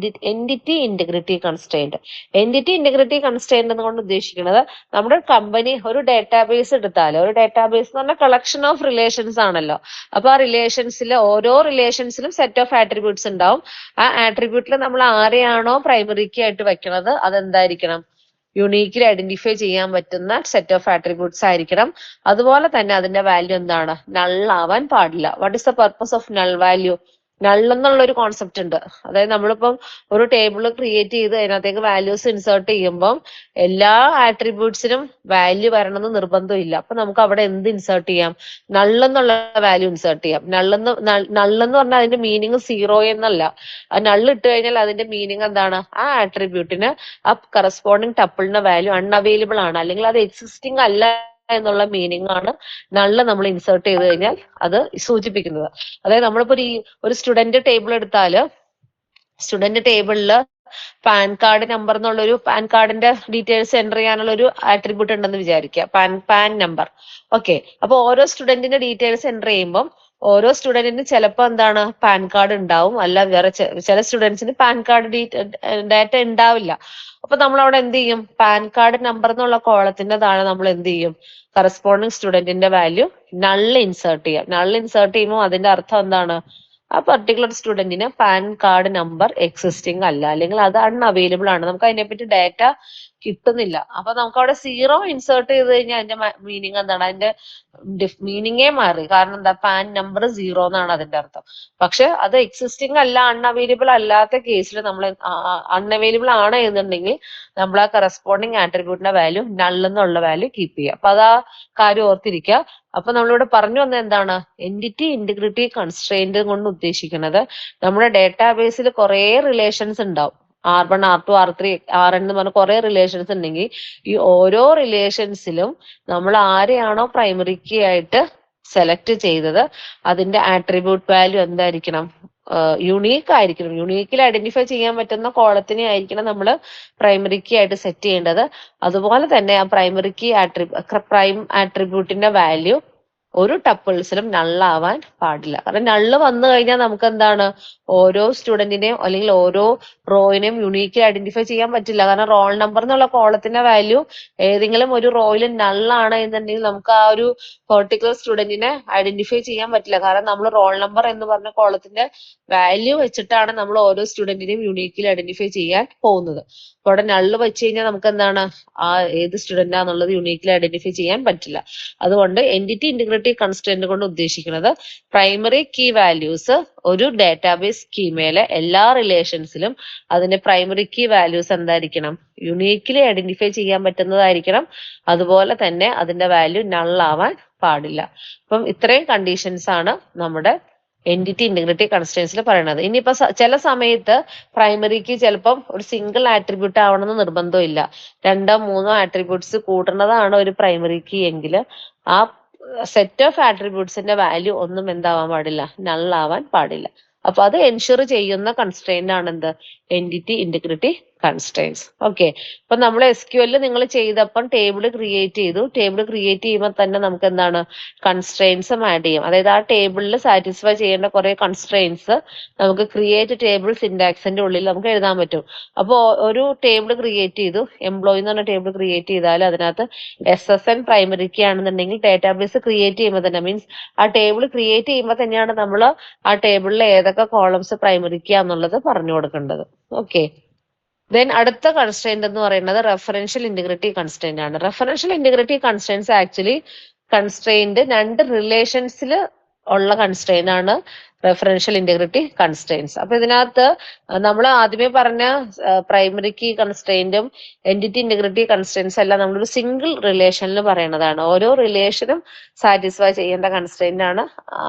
entity integrity constraint. Entity integrity constraint എന്നുകൊണ്ട് ഉദ്ദേശിക്കുന്നത്, നമ്മുടെ കമ്പനി ഒരു ഡാറ്റാബേസ് എടുത്താൽ, ഒരു ഡാറ്റാബേസ് എന്ന് പറഞ്ഞാൽ കളക്ഷൻ ഓഫ് റിലേഷൻസ് ആണല്ലോ. അപ്പൊ ആ റിലേഷൻസിൽ ഓരോ റിലേഷൻസിലും സെറ്റ് ഓഫ് ആട്രിബ്യൂട്ട്സ് ഉണ്ടാവും. ആ ആട്രിബ്യൂട്ടിൽ നമ്മൾ ആരെയാണോ പ്രൈമറി കീ ആയിട്ട് വെക്കുന്നത്, അതെന്തായിരിക്കണം, യുണീക്കലി ഐഡന്റിഫൈ ചെയ്യാൻ പറ്റുന്ന സെറ്റ് ഓഫ് ആട്രിബ്യൂട്ട്സ് ആയിരിക്കണം. അതുപോലെ തന്നെ അതിന്റെ വാല്യൂ എന്താണ്, നൾ ആവാൻ പാടില്ല. What is the purpose of null value? Null എന്നുള്ള ഒരു കോൺസെപ്റ്റ് ഉണ്ട്. അതായത് നമ്മളിപ്പം ഒരു ടേബിൾ ക്രിയേറ്റ് ചെയ്ത് അതിനകത്തേക്ക് വാല്യൂസ് ഇൻസേർട്ട് ചെയ്യുമ്പോൾ എല്ലാ ആട്രിബ്യൂട്ട്സിനും വാല്യൂ വരണമെന്ന് നിർബന്ധമില്ല. അപ്പൊ നമുക്ക് അവിടെ എന്ത് ഇൻസേർട്ട് ചെയ്യാം, നൾ എന്നുള്ള വാല്യൂ ഇൻസേർട്ട് ചെയ്യാം. നൾ എന്ന് പറഞ്ഞാൽ അതിന്റെ മീനിങ് സീറോ എന്നല്ല. ആ നൾ ഇട്ട് കഴിഞ്ഞാൽ അതിന്റെ മീനിങ് എന്താണ്, ആ ആട്രിബ്യൂട്ടിന് ആ കറസ്പോണ്ടിങ് ടപ്പിളിന്റെ വാല്യൂ അൺഅവൈലബിൾ ആണ്, അല്ലെങ്കിൽ അത് എക്സിസ്റ്റിംഗ് അല്ല എന്നുള്ള മീനിങ് ആണ് നള്ള് നമ്മൾ ഇൻസേർട്ട് ചെയ്ത് കഴിഞ്ഞാൽ അത് സൂചിപ്പിക്കുന്നത്. അതായത് നമ്മളിപ്പോ ഒരു സ്റ്റുഡന്റ് ടേബിൾ എടുത്താല്, സ്റ്റുഡന്റ് ടേബിളില് പാൻ കാർഡ് നമ്പർ എന്നുള്ളൊരു പാൻ കാർഡിന്റെ ഡീറ്റെയിൽസ് എൻ്റർ ചെയ്യാനുള്ള ഒരു ആട്രിബ്യൂട്ട് ഉണ്ടെന്ന് വിചാരിക്കുക, പാൻ നമ്പർ. ഓക്കെ, അപ്പൊ ഓരോ സ്റ്റുഡന്റിന്റെ ഡീറ്റെയിൽസ് എൻ്റർ ചെയ്യുമ്പോൾ ഓരോ സ്റ്റുഡന്റിന് ചിലപ്പോൾ എന്താണ്, പാൻ കാർഡ് ഉണ്ടാവും, അല്ല വേറെ ചില സ്റ്റുഡൻസിന് പാൻ കാർഡ് ഡാറ്റ ഉണ്ടാവില്ല. അപ്പൊ നമ്മൾ അവിടെ എന്ത് ചെയ്യും, പാൻ കാർഡ് നമ്പർ എന്നുള്ള കോളത്തിന്റെ താഴെ നമ്മൾ എന്ത് ചെയ്യും, കറസ്പോണ്ടിങ് സ്റ്റുഡന്റിന്റെ വാല്യൂ നള്ള് ഇൻസേർട്ട് ചെയ്യാം. നള്ള് ഇൻസേർട്ട് ചെയ്യുമ്പോൾ അതിന്റെ അർത്ഥം എന്താണ്, ആ പർട്ടിക്കുലർ സ്റ്റുഡന്റിന് പാൻ കാർഡ് നമ്പർ എക്സിസ്റ്റിംഗ് അല്ല, അല്ലെങ്കിൽ അത് അൺഅവൈലബിൾ ആണ്, നമുക്ക് അതിനെപ്പറ്റി ഡാറ്റ കിട്ടുന്നില്ല. അപ്പൊ നമുക്ക് അവിടെ സീറോ ഇൻസേർട്ട് ചെയ്ത് കഴിഞ്ഞാൽ അതിന്റെ മീനിങ് എന്താണ്, അതിന്റെ മീനിങ്ങേ മാറി. കാരണം എന്താ, പാൻ നമ്പർ സീറോ എന്നാണ് അതിന്റെ അർത്ഥം. പക്ഷെ അത് എക്സിസ്റ്റിംഗ് അല്ല, അൺഅവൈലബിൾ അല്ലാത്ത കേസിൽ നമ്മൾ അൺഅവൈലബിൾ ആണ് എന്നുണ്ടെങ്കിൽ നമ്മൾ ആ കറസ്പോണ്ടിങ് ആട്രിബ്യൂട്ടിന്റെ വാല്യൂ നൾ എന്നുള്ള വാല്യൂ കീപ്പ് ചെയ്യുക. അപ്പൊ അത് ആ കാര്യം ഓർത്തിരിക്കുക. അപ്പൊ നമ്മളിവിടെ പറഞ്ഞു വന്നത് എന്താണ്, എന്റിറ്റി ഇന്റഗ്രിറ്റി കൺസ്ട്രെയിന്റ് കൊണ്ട് ഉദ്ദേശിക്കുന്നത്, നമ്മുടെ ഡേറ്റാബേസിൽ കുറെ റിലേഷൻസ് ഉണ്ടാവും. R1, R2, R3, Rn എന്ന് പറഞ്ഞ കുറെ റിലേഷൻസ് ഉണ്ടെങ്കിൽ ഈ ഓരോ റിലേഷൻസിലും നമ്മൾ ആരെയാണോ പ്രൈമറി കീ ആയിട്ട് സെലക്ട് ചെയ്തത്, അതിന്റെ ആട്രിബ്യൂട്ട് വാല്യൂ എന്തായിരിക്കണം, യുണീക്ക് ആയിരിക്കണം. യുണീക്കിൽ ഐഡന്റിഫൈ ചെയ്യാൻ പറ്റുന്ന കോളത്തിനെ ആയിരിക്കണം നമ്മൾ പ്രൈമറി കീ ആയിട്ട് സെറ്റ് ചെയ്യേണ്ടത്. അതുപോലെ തന്നെ ആ പ്രൈമറി കീ പ്രൈം ആട്രിബ്യൂട്ടിന്റെ വാല്യൂ ഒരു ടപ്പിൾസിലും നള്ളാവാൻ പാടില്ല. കാരണം നള്ള് വന്നു കഴിഞ്ഞാൽ നമുക്ക് എന്താണ്, ഓരോ സ്റ്റുഡന്റിനെയും അല്ലെങ്കിൽ ഓരോ റോയിനെയും യുണീക്ക് ഐഡന്റിഫൈ ചെയ്യാൻ പറ്റില്ല. കാരണം റോൾ നമ്പർ എന്നുള്ള കോളത്തിന്റെ വാല്യൂ ഏതെങ്കിലും ഒരു റോയിൽ നള്ളാണ് എന്നുണ്ടെങ്കിൽ നമുക്ക് ആ ഒരു പെർട്ടിക്കുലർ സ്റ്റുഡന്റിനെ ഐഡന്റിഫൈ ചെയ്യാൻ പറ്റില്ല. കാരണം നമ്മൾ റോൾ നമ്പർ എന്ന് പറഞ്ഞ കോളത്തിന്റെ വാല്യൂ വെച്ചിട്ടാണ് നമ്മൾ ഓരോ സ്റ്റുഡന്റിനെയും യുണീക്കിൽ ഐഡന്റിഫൈ ചെയ്യാൻ പോകുന്നത്. അപ്പൊ അവിടെ നള്ള് വെച്ച് കഴിഞ്ഞാൽ നമുക്ക് എന്താണ്, ആ ഏത് സ്റ്റുഡന്റ് ആണെന്നുള്ളത് യുണീക്കിൽ ഐഡന്റിഫൈ ചെയ്യാൻ പറ്റില്ല. അതുകൊണ്ട് എന്റിറ്റി ഇന്റഗ്രിറ്റി ഇന്റഗ്രിറ്റി കൺസ്ട്രെയിന്റ് കൊണ്ട് ഉദ്ദേശിക്കുന്നത് പ്രൈമറി കീ വാല്യൂസ് ഒരു ഡാറ്റാബേസ് സ്കീമയിലെ എല്ലാ റിലേഷൻസിലും അതിന്റെ പ്രൈമറി കീ വാല്യൂസ് എന്തായിരിക്കണം, യുണീക്ക്ലി ഐഡന്റിഫൈ ചെയ്യാൻ പറ്റുന്നതായിരിക്കണം. അതുപോലെ തന്നെ അതിന്റെ വാല്യൂ നൾ ആവാൻ പാടില്ല. അപ്പം ഇത്രയും കണ്ടീഷൻസ് ആണ് നമ്മുടെ എന്റിറ്റി ഇന്റഗ്രിറ്റി കൺസ്ട്രെയിൻസിൽ പറയുന്നത്. ഇനിയിപ്പോ ചില സമയത്ത് പ്രൈമറിക്ക് ചിലപ്പം ഒരു സിംഗിൾ ആട്രിബ്യൂട്ട് ആവണമെന്ന് നിർബന്ധമില്ല. 2-3 ആട്രിബ്യൂട്ട്സ് കൂട്ടുന്നതാണ് ഒരു പ്രൈമറി കീ എങ്കിൽ ആ സെറ്റ് ഓഫ് ആട്രിബ്യൂട്ട്സിന്റെ വാല്യൂ ഒന്നും എന്താവാൻ പാടില്ല, നൾ ആവാൻ പാടില്ല. അപ്പൊ അത് എൻഷുർ ചെയ്യുന്ന കൺസ്ട്രെയിന്റ് ആണ് എന്ത്, എന്റിറ്റി ഇന്റഗ്രിറ്റി കൺസ്ട്രെയിൻസ്. ഓക്കെ, അപ്പൊ നമ്മൾ SQL നിങ്ങൾ ചെയ്തപ്പം ടേബിൾ ക്രിയേറ്റ് ചെയ്തു. ടേബിൾ ക്രിയേറ്റ് ചെയ്യുമ്പോൾ തന്നെ നമുക്ക് എന്താണ് കൺസ്ട്രെയിൻസും ആഡ് ചെയ്യും. അതായത് ആ ടേബിളിൽ സാറ്റിസ്ഫൈ ചെയ്യേണ്ട കുറെ കൺസ്ട്രെയിൻസ് നമുക്ക് ക്രിയേറ്റ് ടേബിൾ സിന്റാക്സിന്റെ ഉള്ളിൽ നമുക്ക് എഴുതാൻ പറ്റും. അപ്പോൾ ഒരു ടേബിൾ ക്രിയേറ്റ് ചെയ്തു, എംപ്ലോയി എന്ന് പറഞ്ഞ ടേബിൾ ക്രിയേറ്റ് ചെയ്താൽ അതിനകത്ത് SSN പ്രൈമറി കീ ആണെന്നുണ്ടെങ്കിൽ ഡാറ്റാബേസ് ക്രിയേറ്റ് ചെയ്യുമ്പോൾ തന്നെ മീൻസ് ആ ടേബിൾ ക്രിയേറ്റ് ചെയ്യുമ്പോൾ തന്നെയാണ് നമ്മൾ ആ ടേബിളിൽ ഏതൊക്കെ കോളംസ് പ്രൈമറി കീ ആണെന്നുള്ളത് പറഞ്ഞു കൊടുക്കേണ്ടത്. ഓക്കെ, ദെൻ അടുത്ത കൺസ്ട്രെയിന്റ് എന്ന് പറയുന്നത് റെഫറൻഷ്യൽ ഇന്റഗ്രിറ്റി കൺസ്ട്രെയിന്റ് ആണ്. Referential integrity constraints actually constraint രണ്ട് റിലേഷൻസിൽ ഉള്ള കൺസ്ട്രെയിന്റ് ആണ് റെഫറൻഷ്യൽ ഇന്റഗ്രിറ്റി കൺസ്ട്രെയിൻസ്. അപ്പൊ ഇതിനകത്ത് നമ്മൾ ആദ്യമേ പറഞ്ഞ പ്രൈമറി കീ കൺസ്ട്രെയിന്റും എന്റിറ്റി ഇന്റഗ്രിറ്റി കൺസ്ട്രെയിൻസ് എല്ലാം നമ്മളൊരു സിംഗിൾ റിലേഷനിൽ പറയുന്നതാണ്. ഓരോ റിലേഷനും സാറ്റിസ്ഫൈ ചെയ്യേണ്ട കൺസ്ട്രെയിന്റ് ആണ്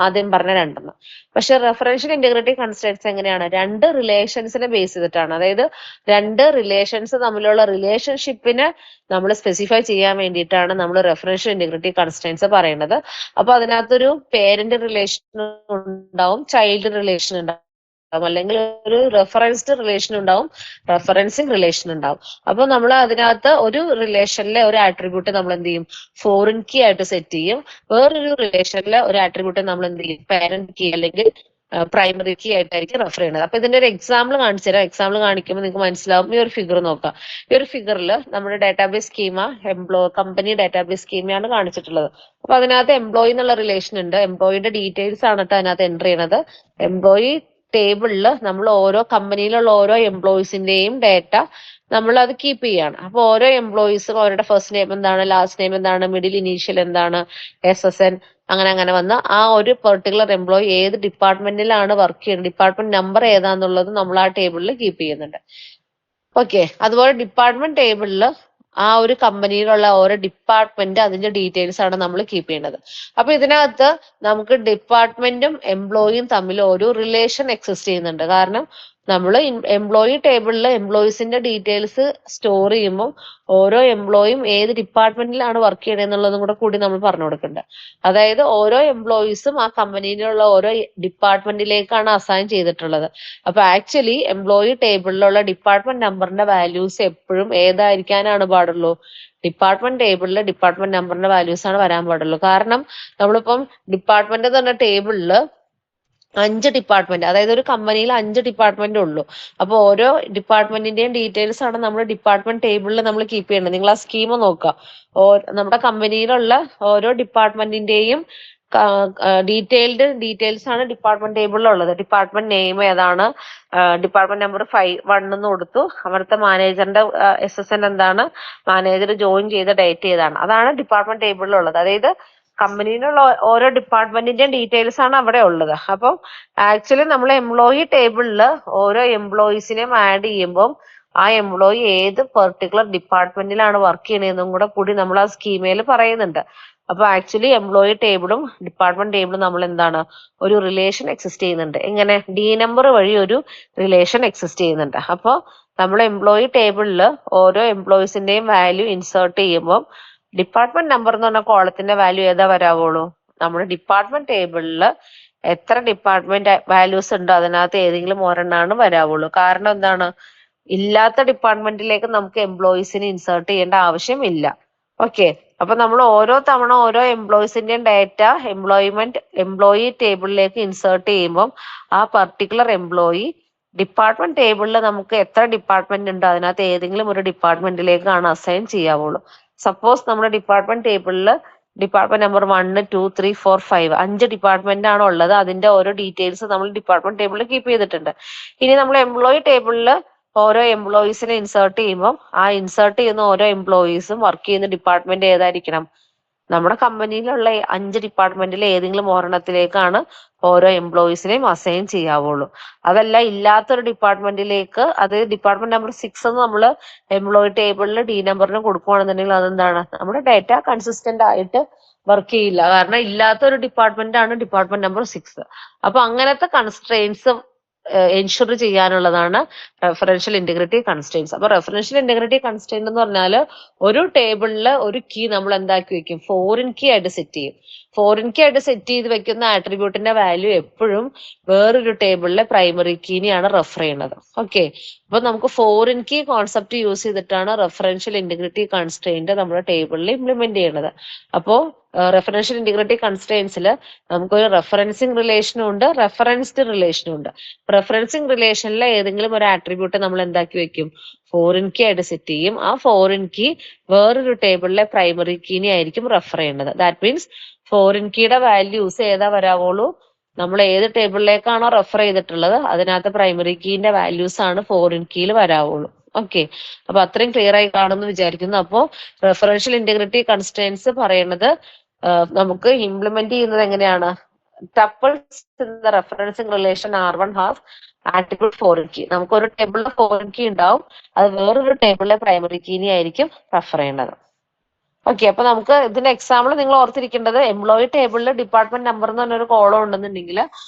ആദ്യം പറഞ്ഞ രണ്ടെണ്ണം. പക്ഷെ റെഫറൻഷ്യൽ ഇന്റഗ്രിറ്റി കൺസ്ട്രെയിൻസ് എങ്ങനെയാണ്, രണ്ട് റിലേഷൻസിനെ ബേസ് ചെയ്തിട്ടാണ്. അതായത് രണ്ട് റിലേഷൻസ് തമ്മിലുള്ള റിലേഷൻഷിപ്പിനെ നമ്മൾ സ്പെസിഫൈ ചെയ്യാൻ വേണ്ടിയിട്ടാണ് നമ്മൾ റെഫറൻഷ്യൽ ഇന്റഗ്രിറ്റി കൺസ്ട്രെയിൻസ് പറയുന്നത്. അപ്പൊ അതിനകത്തൊരു പേരന്റ് റിലേഷൻ ഉണ്ടാവും, ചൈൽഡ് റിലേഷൻ ഉണ്ടാവും, അല്ലെങ്കിൽ ഒരു റെഫറൻസ്ഡ് റിലേഷൻ ഉണ്ടാവും, റെഫറൻസിങ് റിലേഷൻ ഉണ്ടാവും. അപ്പൊ നമ്മൾ അതിനകത്ത് ഒരു റിലേഷനിലെ ഒരു ആട്രിബ്യൂട്ട് നമ്മൾ എന്ത് ചെയ്യും, ഫോറിൻ കീ ആയിട്ട് സെറ്റ് ചെയ്യും. വേറൊരു റിലേഷനിലെ ഒരു ആട്രിബ്യൂട്ട് നമ്മൾ എന്ത് ചെയ്യും, പാരന്റ് കീ അല്ലെങ്കിൽ പ്രൈമറി കീ ആയിട്ടായിരിക്കും റെഫർ ചെയ്യുന്നത്. അപ്പൊ ഇതിന്റെ ഒരു എക്സാമ്പിൾ കാണിച്ചു തരാം. എക്സാമ്പിൾ കാണിക്കുമ്പോൾ നിങ്ങൾക്ക് മനസ്സിലാവും. ഈ ഒരു ഫിഗർ നോക്കാം. ഈ ഒരു ഫിഗറിൽ നമ്മുടെ ഡാറ്റാബേസ് സ്കീമ കമ്പനി ഡാറ്റാബേസ് സ്കീമയാണ് കാണിച്ചിട്ടുള്ളത്. അപ്പൊ അതിനകത്ത് എംപ്ലോയി എന്നുള്ള റിലേഷൻ ഉണ്ട്. എംപ്ലോയിയുടെ ഡീറ്റെയിൽസ് ആണ് കേട്ടോ അതിനകത്ത് എൻ്റർ ചെയ്യണത്. എംപ്ലോയി ടേബിളിൽ നമ്മൾ ഓരോ കമ്പനിയിലുള്ള ഓരോ എംപ്ലോയീസിന്റെയും ഡേറ്റ നമ്മൾ അത് കീപ്പ് ചെയ്യാണ്. അപ്പൊ ഓരോ എംപ്ലോയീസും അവരുടെ ഫസ്റ്റ് നെയിം എന്താണ്, ലാസ്റ്റ് നെയിം എന്താണ്, മിഡിൽ ഇനീഷ്യൽ എന്താണ്, SSN അങ്ങനെ അങ്ങനെ വന്ന് ആ ഒരു പെർട്ടിക്കുലർ എംപ്ലോയി ഏത് ഡിപ്പാർട്ട്മെന്റിലാണ് വർക്ക് ചെയ്യുന്നത്, ഡിപ്പാർട്ട്മെന്റ് നമ്പർ ഏതാന്നുള്ളത് നമ്മൾ ആ ടേബിളിൽ കീപ്പ് ചെയ്യുന്നുണ്ട്. ഓക്കെ, അതുപോലെ ഡിപ്പാർട്ട്മെന്റ് ടേബിളിൽ ആ ഒരു കമ്പനിയിലുള്ള ഓരോ ഡിപ്പാർട്ട്മെന്റ് അതിന്റെ ഡീറ്റെയിൽസ് ആണ് നമ്മൾ കീപ്പ് ചെയ്യുന്നത്. അപ്പൊ ഇതിനകത്ത് നമുക്ക് ഡിപ്പാർട്ട്മെന്റും എംപ്ലോയിയും തമ്മിൽ ഒരു റിലേഷൻ എക്സിസ്റ്റ് ചെയ്യുന്നുണ്ട്. കാരണം നമ്മൾ എംപ്ലോയി ടേബിളിൽ എംപ്ലോയീസിന്റെ ഡീറ്റെയിൽസ് സ്റ്റോർ ചെയ്യുമ്പോൾ ഓരോ എംപ്ലോയിയും ഏത് ഡിപ്പാർട്ട്മെന്റിലാണ് വർക്ക് ചെയ്യണത് എന്നുള്ളതും കൂടി നമ്മൾ പറഞ്ഞു കൊടുക്കുന്നുണ്ട്. അതായത് ഓരോ എംപ്ലോയീസും ആ കമ്പനിയിലുള്ള ഓരോ ഡിപ്പാർട്ട്മെന്റിലേക്കാണ് അസൈൻ ചെയ്തിട്ടുള്ളത്. അപ്പൊ ആക്ച്വലി എംപ്ലോയി ടേബിളിലുള്ള ഡിപ്പാർട്ട്മെന്റ് നമ്പറിന്റെ വാല്യൂസ് എപ്പോഴും ഏതായിരിക്കാനാണ് പാടുള്ളൂ, ഡിപ്പാർട്ട്മെന്റ് ടേബിളിൽ ഡിപ്പാർട്ട്മെന്റ് നമ്പറിന്റെ വാല്യൂസ് ആണ് വരാൻ പാടുള്ളൂ. കാരണം നമ്മളിപ്പം ഡിപ്പാർട്ട്മെന്റ് എന്ന് പറഞ്ഞ ടേബിളിൽ 5 ഡിപ്പാർട്ട്മെന്റ്, അതായത് ഒരു കമ്പനിയിൽ 5 ഡിപ്പാർട്ട്മെന്റ് ഉള്ളൂ. അപ്പൊ ഓരോ ഡിപ്പാർട്ട്മെന്റിന്റെയും ഡീറ്റെയിൽസ് ആണ് നമ്മൾ ഡിപ്പാർട്ട്മെന്റ് ടേബിളിൽ നമ്മൾ കീപ്പ് ചെയ്യേണ്ടത്. നിങ്ങൾ ആ സ്കീം നോക്കുക. നമ്മുടെ കമ്പനിയിലുള്ള ഓരോ ഡിപ്പാർട്ട്മെന്റിന്റെയും ഡീറ്റെയിൽഡ് ഡീറ്റെയിൽസ് ആണ് ഡിപ്പാർട്ട്മെന്റ് ടേബിളിൽ ഉള്ളത്. ഡിപ്പാർട്ട്മെന്റ് നെയിം ഏതാണ്, ഡിപ്പാർട്ട്മെന്റ് നമ്പർ 1 എന്ന് കൊടുത്തു, അവിടുത്തെ മാനേജറിന്റെ SSN എന്താണ്, മാനേജർ ജോയിൻ ചെയ്ത ഡേറ്റ് ഏതാണ്, അതാണ് ഡിപ്പാർട്ട്മെന്റ് ടേബിളിൽ ഉള്ളത്. അതായത് കമ്പനിയിലുള്ള ഓരോ ഡിപ്പാർട്ട്മെന്റിന്റെയും ഡീറ്റെയിൽസ് ആണ് അവിടെ ഉള്ളത്. അപ്പം ആക്ച്വലി നമ്മൾ എംപ്ലോയി ടേബിളിൽ ഓരോ എംപ്ലോയീസിനെയും ആഡ് ചെയ്യുമ്പോൾ ആ എംപ്ലോയി ഏത് പെർട്ടിക്കുലർ ഡിപ്പാർട്ട്മെന്റിലാണ് വർക്ക് ചെയ്യണതെന്നും കൂടി നമ്മൾ ആ സ്കീമയിൽ പറയുന്നുണ്ട്. അപ്പൊ ആക്ച്വലി എംപ്ലോയി ടേബിളും ഡിപ്പാർട്ട്മെന്റ് ടേബിളും നമ്മൾ എന്താണ് ഒരു റിലേഷൻ എക്സിസ്റ്റ് ചെയ്യുന്നുണ്ട്. എങ്ങനെ, ഡി നമ്പർ വഴി ഒരു റിലേഷൻ എക്സിസ്റ്റ് ചെയ്യുന്നുണ്ട്. അപ്പോൾ നമ്മൾ എംപ്ലോയി ടേബിളിൽ ഓരോ എംപ്ലോയീസിന്റെയും വാല്യൂ ഇൻസേർട്ട് ചെയ്യുമ്പോൾ ഡിപ്പാർട്ട്മെന്റ് നമ്പർ എന്ന് പറഞ്ഞ കോളത്തിന്റെ വാല്യൂ ഏതാ വരാവുള്ളൂ, നമ്മുടെ ഡിപ്പാർട്ട്മെന്റ് ടേബിളിൽ എത്ര ഡിപ്പാർട്ട്മെന്റ് വാല്യൂസ് ഉണ്ടോ അതിനകത്ത് ഏതെങ്കിലും ഒരെണ്ണമാണ് വരാവുള്ളൂ. കാരണം എന്താണ്, ഇല്ലാത്ത ഡിപ്പാർട്ട്മെന്റിലേക്ക് നമുക്ക് എംപ്ലോയീസിനെ ഇൻസേർട്ട് ചെയ്യേണ്ട ആവശ്യമില്ല. ഓക്കെ, അപ്പൊ നമ്മൾ ഓരോ തവണ ഓരോ എംപ്ലോയീസിന്റെയും ഡേറ്റ എംപ്ലോയി ടേബിളിലേക്ക് ഇൻസേർട്ട് ചെയ്യുമ്പോൾ ആ പർട്ടിക്കുലർ എംപ്ലോയി ഡിപ്പാർട്ട്മെന്റ് ടേബിളിൽ നമുക്ക് എത്ര ഡിപ്പാർട്ട്മെന്റ് ഉണ്ടോ അതിനകത്ത് ഏതെങ്കിലും ഒരു ഡിപ്പാർട്ട്മെന്റിലേക്കാണ് അസൈൻ ചെയ്യാവുള്ളൂ. സപ്പോസ് നമ്മുടെ ഡിപ്പാർട്ട്മെന്റ് ടേബിളിൽ ഡിപ്പാർട്ട്മെന്റ് നമ്പർ 1, 2, 3, 4, 5 5 ഡിപ്പാർട്ട്മെന്റ് ആണ് ഉള്ളത്. അതിന്റെ ഓരോ ഡീറ്റെയിൽസ് നമ്മൾ ഡിപ്പാർട്ട്മെന്റ് ടേബിളിൽ കീപ്പ് ചെയ്തിട്ടുണ്ട്. ഇനി നമ്മൾ എംപ്ലോയി ടേബിളിൽ ഓരോ എംപ്ലോയീസിനെ ഇൻസേർട്ട് ചെയ്യുമ്പോൾ ആ ഇൻസേർട്ട് ചെയ്യുന്ന ഓരോ എംപ്ലോയീസും വർക്ക് ചെയ്യുന്ന ഡിപ്പാർട്ട്മെന്റ് ഏതായിരിക്കണം, നമ്മുടെ കമ്പനിയിലുള്ള 5 ഡിപ്പാർട്ട്മെന്റിലെ ഏതെങ്കിലും ഒരെണ്ണത്തിലേക്കാണ് ഓരോ എംപ്ലോയീസിനെയും അസൈൻ ചെയ്യാവുള്ളൂ. അതല്ല ഇല്ലാത്തൊരു ഡിപ്പാർട്ട്മെന്റിലേക്ക്, അത് ഡിപ്പാർട്ട്മെന്റ് നമ്പർ 6 എന്ന് നമ്മൾ എംപ്ലോയി ടേബിളിൽ ഡി നമ്പറിന് കൊടുക്കുകയാണെന്നുണ്ടെങ്കിൽ അതെന്താണ്, നമ്മുടെ ഡേറ്റ കൺസിസ്റ്റന്റ് ആയിട്ട് വർക്ക് ചെയ്യില്ല. കാരണം ഇല്ലാത്ത ഒരു ഡിപ്പാർട്ട്മെന്റ് ആണ് ഡിപ്പാർട്ട്മെന്റ് നമ്പർ 6. അപ്പൊ അങ്ങനത്തെ കൺസ്ട്രെയിൻസ് എൻഷുർ ചെയ്യാനുള്ളതാണ് റെഫറൻഷ്യൽ ഇന്റഗ്രിറ്റി കൺസ്ട്രെയിൻസ്. അപ്പൊ റെഫറൻഷ്യൽ ഇന്റഗ്രിറ്റി കൺസ്ട്രെയിന്റ് എന്ന് പറഞ്ഞാൽ ഒരു ടേബിളിൽ ഒരു കീ നമ്മൾ എന്താക്കി വെക്കും, ഫോറിൻ കീ ആയിട്ട് സെറ്റ് ചെയ്യും. ഫോറിൻ കീ ആയിട്ട് സെറ്റ് ചെയ്ത് വെക്കുന്ന ആട്രിബ്യൂട്ടിന്റെ വാല്യൂ എപ്പോഴും വേറൊരു ടേബിളിലെ പ്രൈമറി കീനെയാണ് റെഫർ ചെയ്യുന്നത്. ഓക്കെ, അപ്പൊ നമുക്ക് ഫോറിൻ കീ കോൺസെപ്റ്റ് യൂസ് ചെയ്തിട്ടാണ് റെഫറൻഷ്യൽ ഇന്റഗ്രിറ്റി കൺസ്ട്രെയിന്റ് നമ്മുടെ ടേബിളിൽ ഇംപ്ലിമെന്റ് ചെയ്യുന്നത്. അപ്പോ റെഫറൻഷ്യൽ ഇന്റഗ്രിറ്റി കൺസ്ട്രെയിൻസിൽ നമുക്കൊരു റെഫറൻസിങ് റിലേഷനും ഉണ്ട്, റെഫറൻസ്ഡ് റിലേഷനും ഉണ്ട്. റെഫറൻസിങ് റിലേഷനിലെ ഏതെങ്കിലും ഒരു ആട്രിബ്യൂട്ട് നമ്മൾ എന്താക്കി വെക്കും, ഫോറിൻ കീ ആയിട്ട് സെറ്റ് ചെയ്യും. ആ ഫോറിൻ കീ വേറൊരു ടേബിളിലെ പ്രൈമറി കീനെ ആയിരിക്കും റെഫർ ചെയ്യുന്നത്. ദാറ്റ് മീൻസ് ഫോറിൻ കീയുടെ വാല്യൂസ് ഏതാ വരാവുള്ളൂ, നമ്മൾ ഏത് ടേബിളിലേക്കാണോ റെഫർ ചെയ്തിട്ടുള്ളത് അതിനകത്ത് പ്രൈമറി കീന്റെ വാല്യൂസ് ആണ് ഫോറിൻ കീയിൽ വരാവുള്ളൂ. ഓക്കെ, അപ്പൊ അത്രയും ക്ലിയർ ആയി കാണുമെന്ന് വിചാരിക്കുന്നു. അപ്പോ റെഫറൻഷ്യൽ ഇന്റഗ്രിറ്റി കൺസ്ട്രെയിൻസ് പറയുന്നത് നമുക്ക് ഇംപ്ലിമെന്റ് ചെയ്യുന്നത് എങ്ങനെയാണ്, tuples in the referencing relation R1 has attribute foreign key. നമുക്ക് ഒരു ടേബിളിലെ ഫോറിൻ കീ ഉണ്ടാവും, അത് വേറൊരു ടേബിളിലെ പ്രൈമറി കീനെ ആയിരിക്കും റെഫർ ചെയ്യേണ്ടത്. ഓക്കെ, അപ്പൊ നമുക്ക് ഇതിന്റെ എക്സാമ്പിൾ നിങ്ങൾ ഓർത്തിരിക്കേണ്ടത്, എംപ്ലോയി ടേബിളിൽ ഡിപ്പാർട്ട്മെന്റ് നമ്പർ എന്ന് പറഞ്ഞൊരു കോളം ഉണ്ടെന്നുണ്ടെങ്കിൽ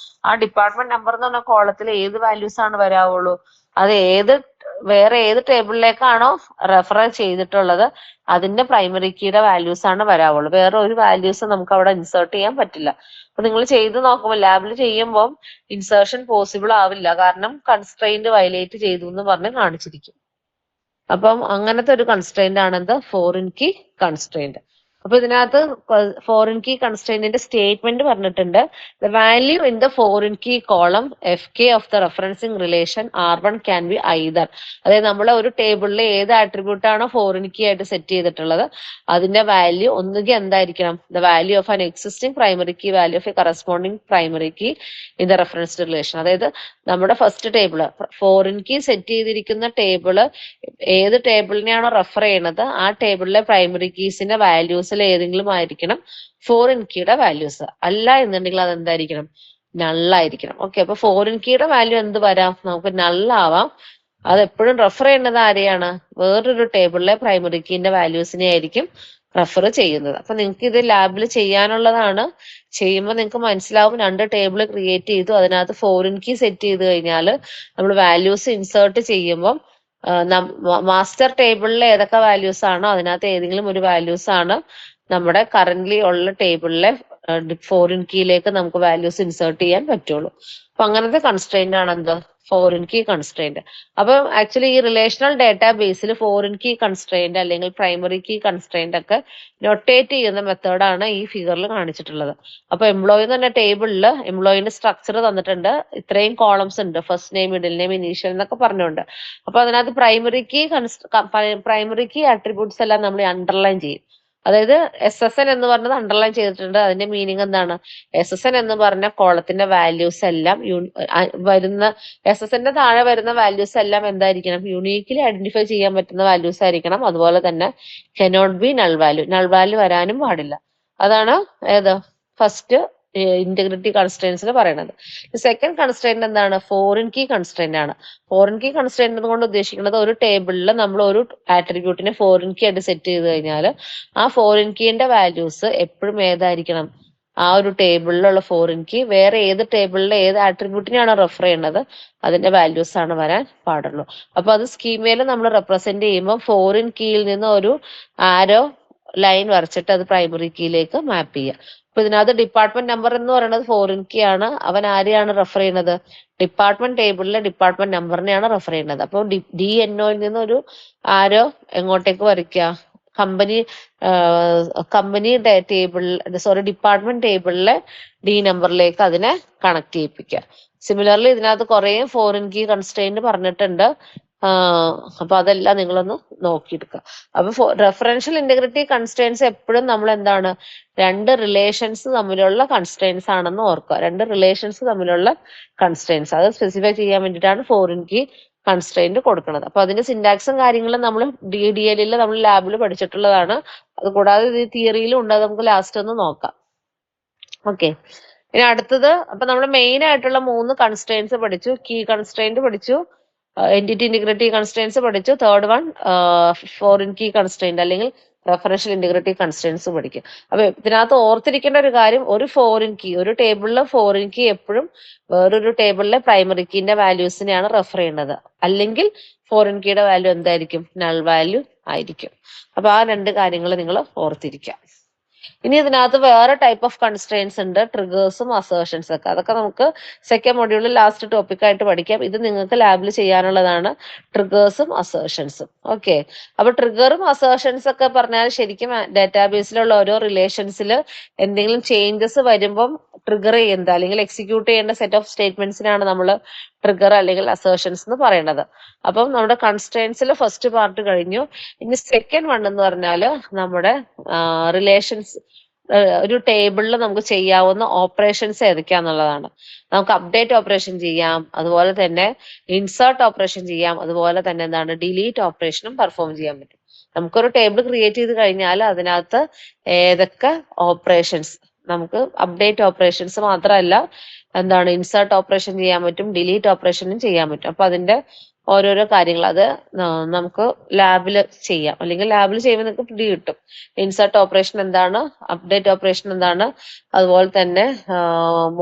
ആ ഡിപ്പാർട്ട്മെന്റ് നമ്പർ എന്ന് പറഞ്ഞ കോളത്തിൽ ഏത് വാല്യൂസ് ആണ് വരാവുള്ളൂ, അത് വേറെ ഏത് ടേബിളിലേക്കാണോ റെഫർ ചെയ്തിട്ടുള്ളത് അതിന്റെ പ്രൈമറി കീയുടെ വാല്യൂസ് ആണ് വരാവുള്ളൂ. വേറെ ഒരു വാല്യൂസ് നമുക്ക് അവിടെ ഇൻസേർട്ട് ചെയ്യാൻ പറ്റില്ല. അപ്പൊ നിങ്ങൾ ചെയ്ത് നോക്കുമ്പോൾ ലാബിൽ ചെയ്യുമ്പോൾ ഇൻസേർഷൻ പോസിബിൾ ആവില്ല, കാരണം കൺസ്ട്രെയിന്റ് വയലേറ്റ് ചെയ്തു എന്ന് പറഞ്ഞ് കാണിച്ചിരിക്കും. അപ്പം അങ്ങനത്തെ ഒരു കൺസ്ട്രെയിന്റ് ആണ് എന്ത്, ഫോറിൻ കീ കൺസ്ട്രെയിന്റ്. അപ്പൊ ഇതിനകത്ത് ഫോറിൻ കീ കൺസ്ട്രെയിന്റിന്റെ സ്റ്റേറ്റ്മെന്റ് പറഞ്ഞിട്ടുണ്ട്, the value in the foreign key column F K of the referencing relation R1 can be either. അതായത് നമ്മളെ ഒരു ടേബിളിൽ ഏത് ആട്രിബ്യൂട്ട് ആണോ ഫോറിൻ കീ ആയിട്ട് സെറ്റ് ചെയ്തിട്ടുള്ളത് അതിന്റെ വാല്യൂ ഒന്നുകിൽ എന്തായിരിക്കണം, the value of an existing primary key, value of a corresponding primary key in the reference relation. അതായത് നമ്മുടെ first table foreign key set ചെയ്തിരിക്കുന്ന ടേബിള് ഏത് ടേബിളിനെയാണോ റെഫർ ചെയ്യണത് ആ ടേബിളിലെ പ്രൈമറി കീസിന്റെ വാല്യൂസിൽ ഏതെങ്കിലും ആയിരിക്കണം ഫോറിൻ കീയുടെ വാല്യൂസ്. അല്ല എന്നുണ്ടെങ്കിൽ അത് എന്തായിരിക്കണം, നള്ളായിരിക്കണം. ഓക്കെ, അപ്പൊ ഫോറിൻ കീയുടെ വാല്യൂ എന്ത് വരാം, നമുക്ക് നള്ളാവാം. അത് എപ്പോഴും റെഫർ ചെയ്യുന്നത് ആരെയാണ്, വേറൊരു ടേബിളിലെ പ്രൈമറി കീന്റെ വാല്യൂസിനെ ആയിരിക്കും റെഫർ ചെയ്യുന്നത്. അപ്പൊ നിങ്ങൾക്ക് ഇത് ലാബിൽ ചെയ്യാനുള്ളതാണ്. ചെയ്യുമ്പോൾ നിങ്ങൾക്ക് മനസ്സിലാവും, 2 ടേബിൾ ക്രിയേറ്റ് ചെയ്തു, അതിനകത്ത് ഫോറിൻ കീ സെറ്റ് ചെയ്ത് കഴിഞ്ഞാൽ നമ്മൾ വാല്യൂസ് ഇൻസേർട്ട് ചെയ്യുമ്പോൾ മാസ്റ്റർ ടേബിളിൽ ഏതൊക്കെ വാല്യൂസ് ആണോ അതിനകത്ത് ഏതെങ്കിലും ഒരു വാല്യൂസ് ആണ് നമ്മുടെ കറന്റ്ലി ഉള്ള ടേബിളിലെ ഫോറിൻ കീയിലേക്ക് നമുക്ക് വാല്യൂസ് ഇൻസേർട്ട് ചെയ്യാൻ പറ്റുള്ളൂ. അപ്പൊ അങ്ങനത്തെ കൺസ്ട്രെയിന്റ് ആണ് എന്ത്, ഫോറിൻ കീ കൺസ്ട്രെയിന്റ്. അപ്പൊ ആക്ച്വലി ഈ റിലേഷണൽ ഡാറ്റാബേസിൽ ഫോറിൻ കീ കൺസ്ട്രെയിന്റ് അല്ലെങ്കിൽ പ്രൈമറി കീ കൺസ്ട്രെയിന്റ് ഒക്കെ നൊട്ടേറ്റ് ചെയ്യുന്ന മെത്തേഡാണ് ഈ ഫിഗറിൽ കാണിച്ചിട്ടുള്ളത്. അപ്പൊ എംപ്ലോയി എന്ന് പറഞ്ഞ ടേബിളിൽ എംപ്ലോയിന്റെ സ്ട്രക്ചർ തന്നിട്ടുണ്ട്, ഇത്രയും കോളംസ് ഉണ്ട്, first name, middle name, initial എന്നൊക്കെ പറഞ്ഞുകൊണ്ട്. അപ്പൊ അതിനകത്ത് പ്രൈമറി കീ ആട്രിബ്യൂട്ട്സ് എല്ലാം നമ്മൾ അണ്ടർലൈൻ ചെയ്യും. അതായത് SSN എന്ന് പറഞ്ഞത് അണ്ടർലൈൻ ചെയ്തിട്ടുണ്ട്. അതിന്റെ മീനിങ് എന്താണ്, SSN എന്ന് പറഞ്ഞ കോളത്തിന്റെ വാല്യൂസ് എല്ലാം വരുന്ന SSN താഴെ വരുന്ന വാല്യൂസ് എല്ലാം എന്തായിരിക്കണം, യൂണീക്ലി ഐഡന്റിഫൈ ചെയ്യാൻ പറ്റുന്ന വാല്യൂസ് ആയിരിക്കണം. അതുപോലെ തന്നെ കനോട്ട് ബി നൾ വാല്യൂ വരാനും പാടില്ല. അതാണ് ഏത് ഫസ്റ്റ് ഇന്റഗ്രിറ്റി കൺസ്ട്രെയിൻസിൽ പറയുന്നത്. സെക്കൻഡ് കൺസ്ട്രെയിന്റ് എന്താണ്, ഫോറിൻ കീ കൺസ്ട്രെയിന്റ് ആണ്. ഫോറിൻ കീ കൺസ്ട്രെയിന്റ് കൊണ്ട് ഉദ്ദേശിക്കുന്നത് ഒരു ടേബിളിൽ നമ്മൾ ഒരു ആട്രിബ്യൂട്ടിനെ ഫോറിൻ കീ ആയിട്ട് സെറ്റ് ചെയ്ത് കഴിഞ്ഞാൽ ആ ഫോറിൻ കീന്റെ വാല്യൂസ് എപ്പോഴും ഏതായിരിക്കണം, ആ ഒരു ടേബിളിലുള്ള ഫോറിൻ കീ വേറെ ഏത് ടേബിളിലെ ഏത് ആട്രിബ്യൂട്ടിനെയാണോ റെഫർ ചെയ്യുന്നത് അതിന്റെ വാല്യൂസ് ആണ് വരാൻ പാടുള്ളൂ. അപ്പൊ അത് സ്കീമയിൽ നമ്മൾ റെപ്രസെന്റ് ചെയ്യുമ്പോൾ ഫോറിൻ കീയിൽ നിന്ന് ഒരു ആരോ ലൈൻ വരച്ചിട്ട് അത് പ്രൈമറി കീയിലേക്ക് മാപ്പ് ചെയ്യുക. അപ്പൊ ഇതിനകത്ത് ഡിപ്പാർട്ട്മെന്റ് നമ്പർ എന്ന് പറയുന്നത് ഫോറിൻ കീ ആണ്. അവൻ ആരെയാണ് റെഫർ ചെയ്യുന്നത്, ഡിപ്പാർട്ട്മെന്റ് ടേബിളിലെ ഡിപ്പാർട്ട്മെന്റ് നമ്പറിനെയാണ് റെഫർ ചെയ്യുന്നത്. അപ്പോൾ DNOയിൽ നിന്ന് ഒരു ആരോ എങ്ങോട്ടേക്ക് വരയ്ക്കുക, കമ്പനി ഡിപ്പാർട്ട്മെന്റ് ടേബിളിലെ D നമ്പറിലേക്ക് അതിനെ കണക്ട് ചെയ്യിപ്പിക്കുക. സിമിലർലി ഇതിനകത്ത് കുറെ ഫോറിൻ കീ കൺസ്ട്രെയിന്റ് പറഞ്ഞിട്ടുണ്ട്. അപ്പൊ അതെല്ലാം നിങ്ങളൊന്ന് നോക്കിയെടുക്കുക. അപ്പൊ റെഫറൻഷ്യൽ ഇന്റഗ്രിറ്റി കൺസ്ട്രെയിൻസ് എപ്പോഴും നമ്മൾ എന്താണ്, 2 റിലേഷൻസ് തമ്മിലുള്ള കൺസ്ട്രെയിൻസ് ആണെന്ന് ഓർക്കുക. 2 റിലേഷൻസ് തമ്മിലുള്ള കൺസ്ട്രെയിൻസ് അത് സ്പെസിഫൈ ചെയ്യാൻ വേണ്ടിയിട്ടാണ് ഫോറിൻ കീ കൺസ്ട്രെയിന്റ് കൊടുക്കുന്നത്. അപ്പൊ അതിന്റെ സിന്റാക്സും കാര്യങ്ങളും നമ്മൾ DDL നമ്മൾ ലാബിൽ പഠിച്ചിട്ടുള്ളതാണ്. അത് കൂടാതെ ഇത് തിയറിയിലും ഉണ്ട്. അത് നമുക്ക് ലാസ്റ്റ് ഒന്ന് നോക്കാം. ഓക്കെ, ഇനി അടുത്തത്, അപ്പൊ നമ്മൾ മെയിൻ ആയിട്ടുള്ള 3 കൺസ്ട്രെയിൻസ് പഠിച്ചു. കീ കൺസ്ട്രെയിന്റ് പഠിച്ചു, എൻറ്റിറ്റി ഇന്റഗ്രിറ്റി കൺസ്ട്രെയിൻസ് പഠിച്ചു. Third one foreign key constraint അല്ലെങ്കിൽ റെഫറൻഷ്യൽ ഇന്റഗ്രിറ്റി കൺസ്ട്രെയിൻസ് പഠിക്കും. അപ്പൊ ഇതിനകത്ത് ഓർത്തിരിക്കേണ്ട ഒരു കാര്യം, ഒരു ഫോറിൻ കീ, ഒരു ടേബിളിലെ ഫോറിൻ കീ എപ്പോഴും വേറൊരു ടേബിളിലെ പ്രൈമറി കീന്റെ വാല്യൂസിനെയാണ് റെഫർ ചെയ്യുന്നത്. അല്ലെങ്കിൽ ഫോറിൻ കീയുടെ വാല്യൂ എന്തായിരിക്കും? നൾ വാല്യൂ ആയിരിക്കും. അപ്പൊ ആ 2 കാര്യങ്ങൾ നിങ്ങൾ ഓർത്തിരിക്കുക. ഇനി ഇതിനകത്ത് വേറെ ടൈപ്പ് ഓഫ് കൺസ്ട്രെയിൻസ് ഉണ്ട്, ട്രിഗേഴ്സും അസേർഷൻസ് ഒക്കെ. അതൊക്കെ നമുക്ക് സെക്കൻഡ് മൊഡ്യൂളിൽ ലാസ്റ്റ് ടോപ്പിക് ആയിട്ട് പഠിക്കാം. ഇത് നിങ്ങൾക്ക് ലാബിൽ ചെയ്യാനുള്ളതാണ്, ട്രിഗേഴ്സും അസേർഷൻസും. ഓക്കെ, അപ്പൊ ട്രിഗറും അസേർഷൻസ് ഒക്കെ പറഞ്ഞാൽ ശരിക്കും ഡാറ്റാബേസിലുള്ള ഓരോ റിലേഷൻസിൽ എന്തെങ്കിലും ചേഞ്ചസ് വരുമ്പം ട്രിഗർ ചെയ്യുന്നത് അല്ലെങ്കിൽ എക്സിക്യൂട്ട് ചെയ്യേണ്ട സെറ്റ് ഓഫ് സ്റ്റേറ്റ്മെന്റ്സിനാണ് നമ്മൾ ട്രിഗർ അല്ലെങ്കിൽ അസേർഷൻസ് എന്ന് പറയുന്നത്. അപ്പം നമ്മുടെ കൺസ്ട്രെയിൻസിൽ ഫസ്റ്റ് പാർട്ട് കഴിഞ്ഞു. ഇനി സെക്കൻഡ് വൺ എന്ന് പറഞ്ഞാൽ നമ്മുടെ റിലേഷൻസ്, ഒരു ടേബിളിൽ നമുക്ക് ചെയ്യാവുന്ന ഓപ്പറേഷൻസ് ഏതൊക്കെയാന്നുള്ളതാണ്. നമുക്ക് അപ്ഡേറ്റ് ഓപ്പറേഷൻ ചെയ്യാം, അതുപോലെ തന്നെ ഇൻസേർട്ട് ഓപ്പറേഷൻ ചെയ്യാം, അതുപോലെ തന്നെ എന്താണ് ഡിലീറ്റ് ഓപ്പറേഷനും പെർഫോം ചെയ്യാൻ പറ്റും. നമുക്കൊരു ടേബിൾ ക്രിയേറ്റ് ചെയ്ത് കഴിഞ്ഞാൽ അതിനകത്ത് ഏതൊക്കെ ഓപ്പറേഷൻസ്, നമുക്ക് അപ്ഡേറ്റ് ഓപ്പറേഷൻസ് മാത്രമല്ല എന്താണ് ഇൻസേർട്ട് ഓപ്പറേഷൻ ചെയ്യാൻ പറ്റും, ഡിലീറ്റ് ഓപ്പറേഷനും ചെയ്യാൻ പറ്റും. അപ്പൊ അതിന്റെ ഓരോരോ കാര്യങ്ങൾ അത് നമുക്ക് ലാബിൽ ചെയ്യാം, അല്ലെങ്കിൽ ലാബിൽ ചെയ്യുമ്പോൾ നിങ്ങൾക്ക് പിടി കിട്ടും. ഇൻസേർട്ട് ഓപ്പറേഷൻ എന്താണ്, അപ്ഡേറ്റ് ഓപ്പറേഷൻ എന്താണ്, അതുപോലെ തന്നെ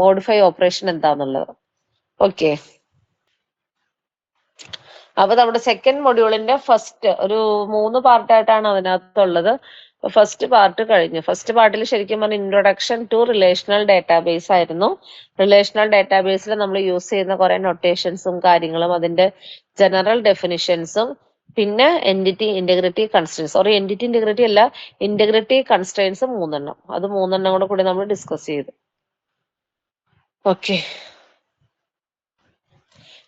മോഡിഫൈ ഓപ്പറേഷൻ എന്താന്നുള്ളത്. ഓക്കെ, അപ്പൊ നമ്മുടെ സെക്കൻഡ് മൊഡ്യൂളിന്റെ ഫസ്റ്റ് ഒരു 3 പാർട്ടായിട്ടാണ് അതിനകത്തുള്ളത്. ഫസ്റ്റ് പാർട്ട് കഴിഞ്ഞു. ഫസ്റ്റ് പാർട്ടിൽ ശരിക്കും പറഞ്ഞാൽ ഇൻട്രൊഡക്ഷൻ ടു റിലേഷണൽ ഡാറ്റാബേസ് ആയിരുന്നു. റിലേഷണൽ ഡാറ്റാബേസിൽ നമ്മൾ യൂസ് ചെയ്യുന്ന കുറെ നൊട്ടേഷൻസും കാര്യങ്ങളും അതിന്റെ ജനറൽ ഡെഫിനിഷൻസും പിന്നെ entity integrity constraints, sorry entity integrity അല്ല, ഇന്റഗ്രിറ്റി കൺസ്ട്രെയിൻസ് 3 അത് 3 കൂടി നമ്മൾ ഡിസ്കസ് ചെയ്തു. ഓക്കെ,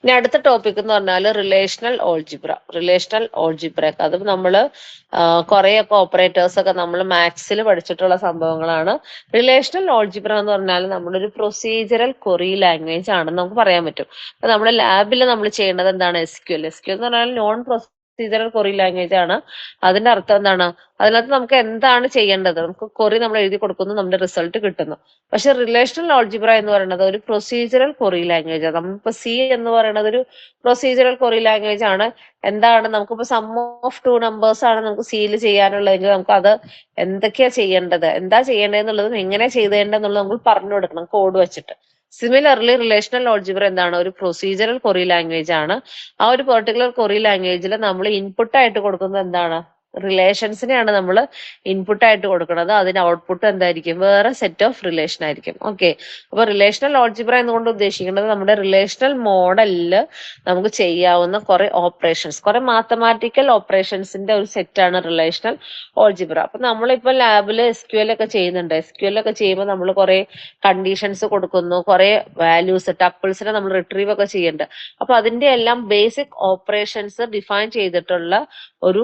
ഇനി അടുത്ത ടോപ്പിക് എന്ന് പറഞ്ഞാൽ റിലേഷണൽ ഓൾജിബ്ര. റിലേഷണൽ ഓൾജിബ്ര അത് നമ്മൾ കുറെയൊക്കെ ഓപ്പറേറ്റേഴ്സ് ഒക്കെ നമ്മൾ മാത്സിൽ പഠിച്ചിട്ടുള്ള സംഭവങ്ങളാണ്. റിലേഷണൽ ഓൾജിബ്ര എന്ന് പറഞ്ഞാൽ നമ്മളൊരു പ്രൊസീജറൽ ക്വറി ലാംഗ്വേജ് ആണെന്ന് നമുക്ക് പറയാൻ പറ്റും. അപ്പൊ നമ്മുടെ ലാബിൽ നമ്മൾ ചെയ്യേണ്ടത് എന്താണ്? SQL. SQL എന്ന് പറഞ്ഞാൽ നോൺ പ്രൊസീജറൽ ക്വറി ലാംഗ്വേജ് ആണ്. അതിന്റെ അർത്ഥം എന്താണ്? അതിനകത്ത് നമുക്ക് എന്താണ് ചെയ്യേണ്ടത്? നമുക്ക് ക്വറി നമ്മൾ എഴുതി കൊടുക്കുന്നു, നമ്മുടെ റിസൾട്ട് കിട്ടുന്നു. പക്ഷെ റിലേഷണൽ ഓൾജിബ്ര എന്ന് പറയുന്നത് ഒരു പ്രൊസീജറൽ ക്വറി ലാംഗ്വേജ് ആണ്. നമ്മളിപ്പോ C എന്ന് പറയുന്നത് ഒരു പ്രൊസീജറൽ ക്വറി ലാംഗ്വേജ് ആണ്. എന്താണ്, നമുക്കിപ്പോ സം ഓഫ് 2 നമ്പേഴ്സ് ആണ് നമുക്ക് സിയിൽ ചെയ്യാനുള്ളതെങ്കിൽ നമുക്ക് അത് എന്തൊക്കെയാ ചെയ്യേണ്ടത്, എന്താ ചെയ്യേണ്ടതെന്നുള്ളതും എങ്ങനെ ചെയ്തേണ്ടതെന്നുള്ളത് നമ്മൾ പറഞ്ഞു കൊടുക്കണം കോഡ് വെച്ചിട്ട്. സിമിലർലി റിലേഷണൽ ഓൾജിബ്ര എന്താണ്? ഒരു പ്രൊസീജറൽ ക്വറി ലാംഗ്വേജ് ആണ്. ആ ഒരു പെർട്ടിക്കുലർ ക്വറി ലാംഗ്വേജിൽ നമ്മൾ ഇൻപുട്ട് ആയിട്ട് കൊടുക്കുന്നത് എന്താണ്? റിലേഷൻസിനെയാണ് നമ്മൾ ഇൻപുട്ട് ആയിട്ട് കൊടുക്കുന്നത്. അതിന് ഔട്ട്പുട്ട് എന്തായിരിക്കും? വേറെ സെറ്റ് ഓഫ് റിലേഷൻ ആയിരിക്കും. ഓക്കെ, അപ്പൊ റിലേഷണൽ ഓൾജിബ്ര എന്നുകൊണ്ട് ഉദ്ദേശിക്കുന്നത് നമ്മുടെ റിലേഷണൽ മോഡലില് നമുക്ക് ചെയ്യാവുന്ന കുറെ ഓപ്പറേഷൻസ്, കുറെ മാത്തമാറ്റിക്കൽ ഓപ്പറേഷൻസിന്റെ ഒരു സെറ്റാണ് റിലേഷണൽ ഓൾജിബ്ര. അപ്പൊ നമ്മളിപ്പോ ലാബിൽ SQL ഒക്കെ ചെയ്യുന്നുണ്ട്. SQL ഒക്കെ ചെയ്യുമ്പോൾ നമ്മൾ കുറെ കണ്ടീഷൻസ് കൊടുക്കുന്നു, കുറെ വാല്യൂസ് ടപ്പിൾസിനെ നമ്മൾ റിട്രീവ് ഒക്കെ ചെയ്യുന്നുണ്ട്. അപ്പൊ അതിന്റെ എല്ലാം ബേസിക് ഓപ്പറേഷൻസ് ഡിഫൈൻ ചെയ്തിട്ടുള്ള ഒരു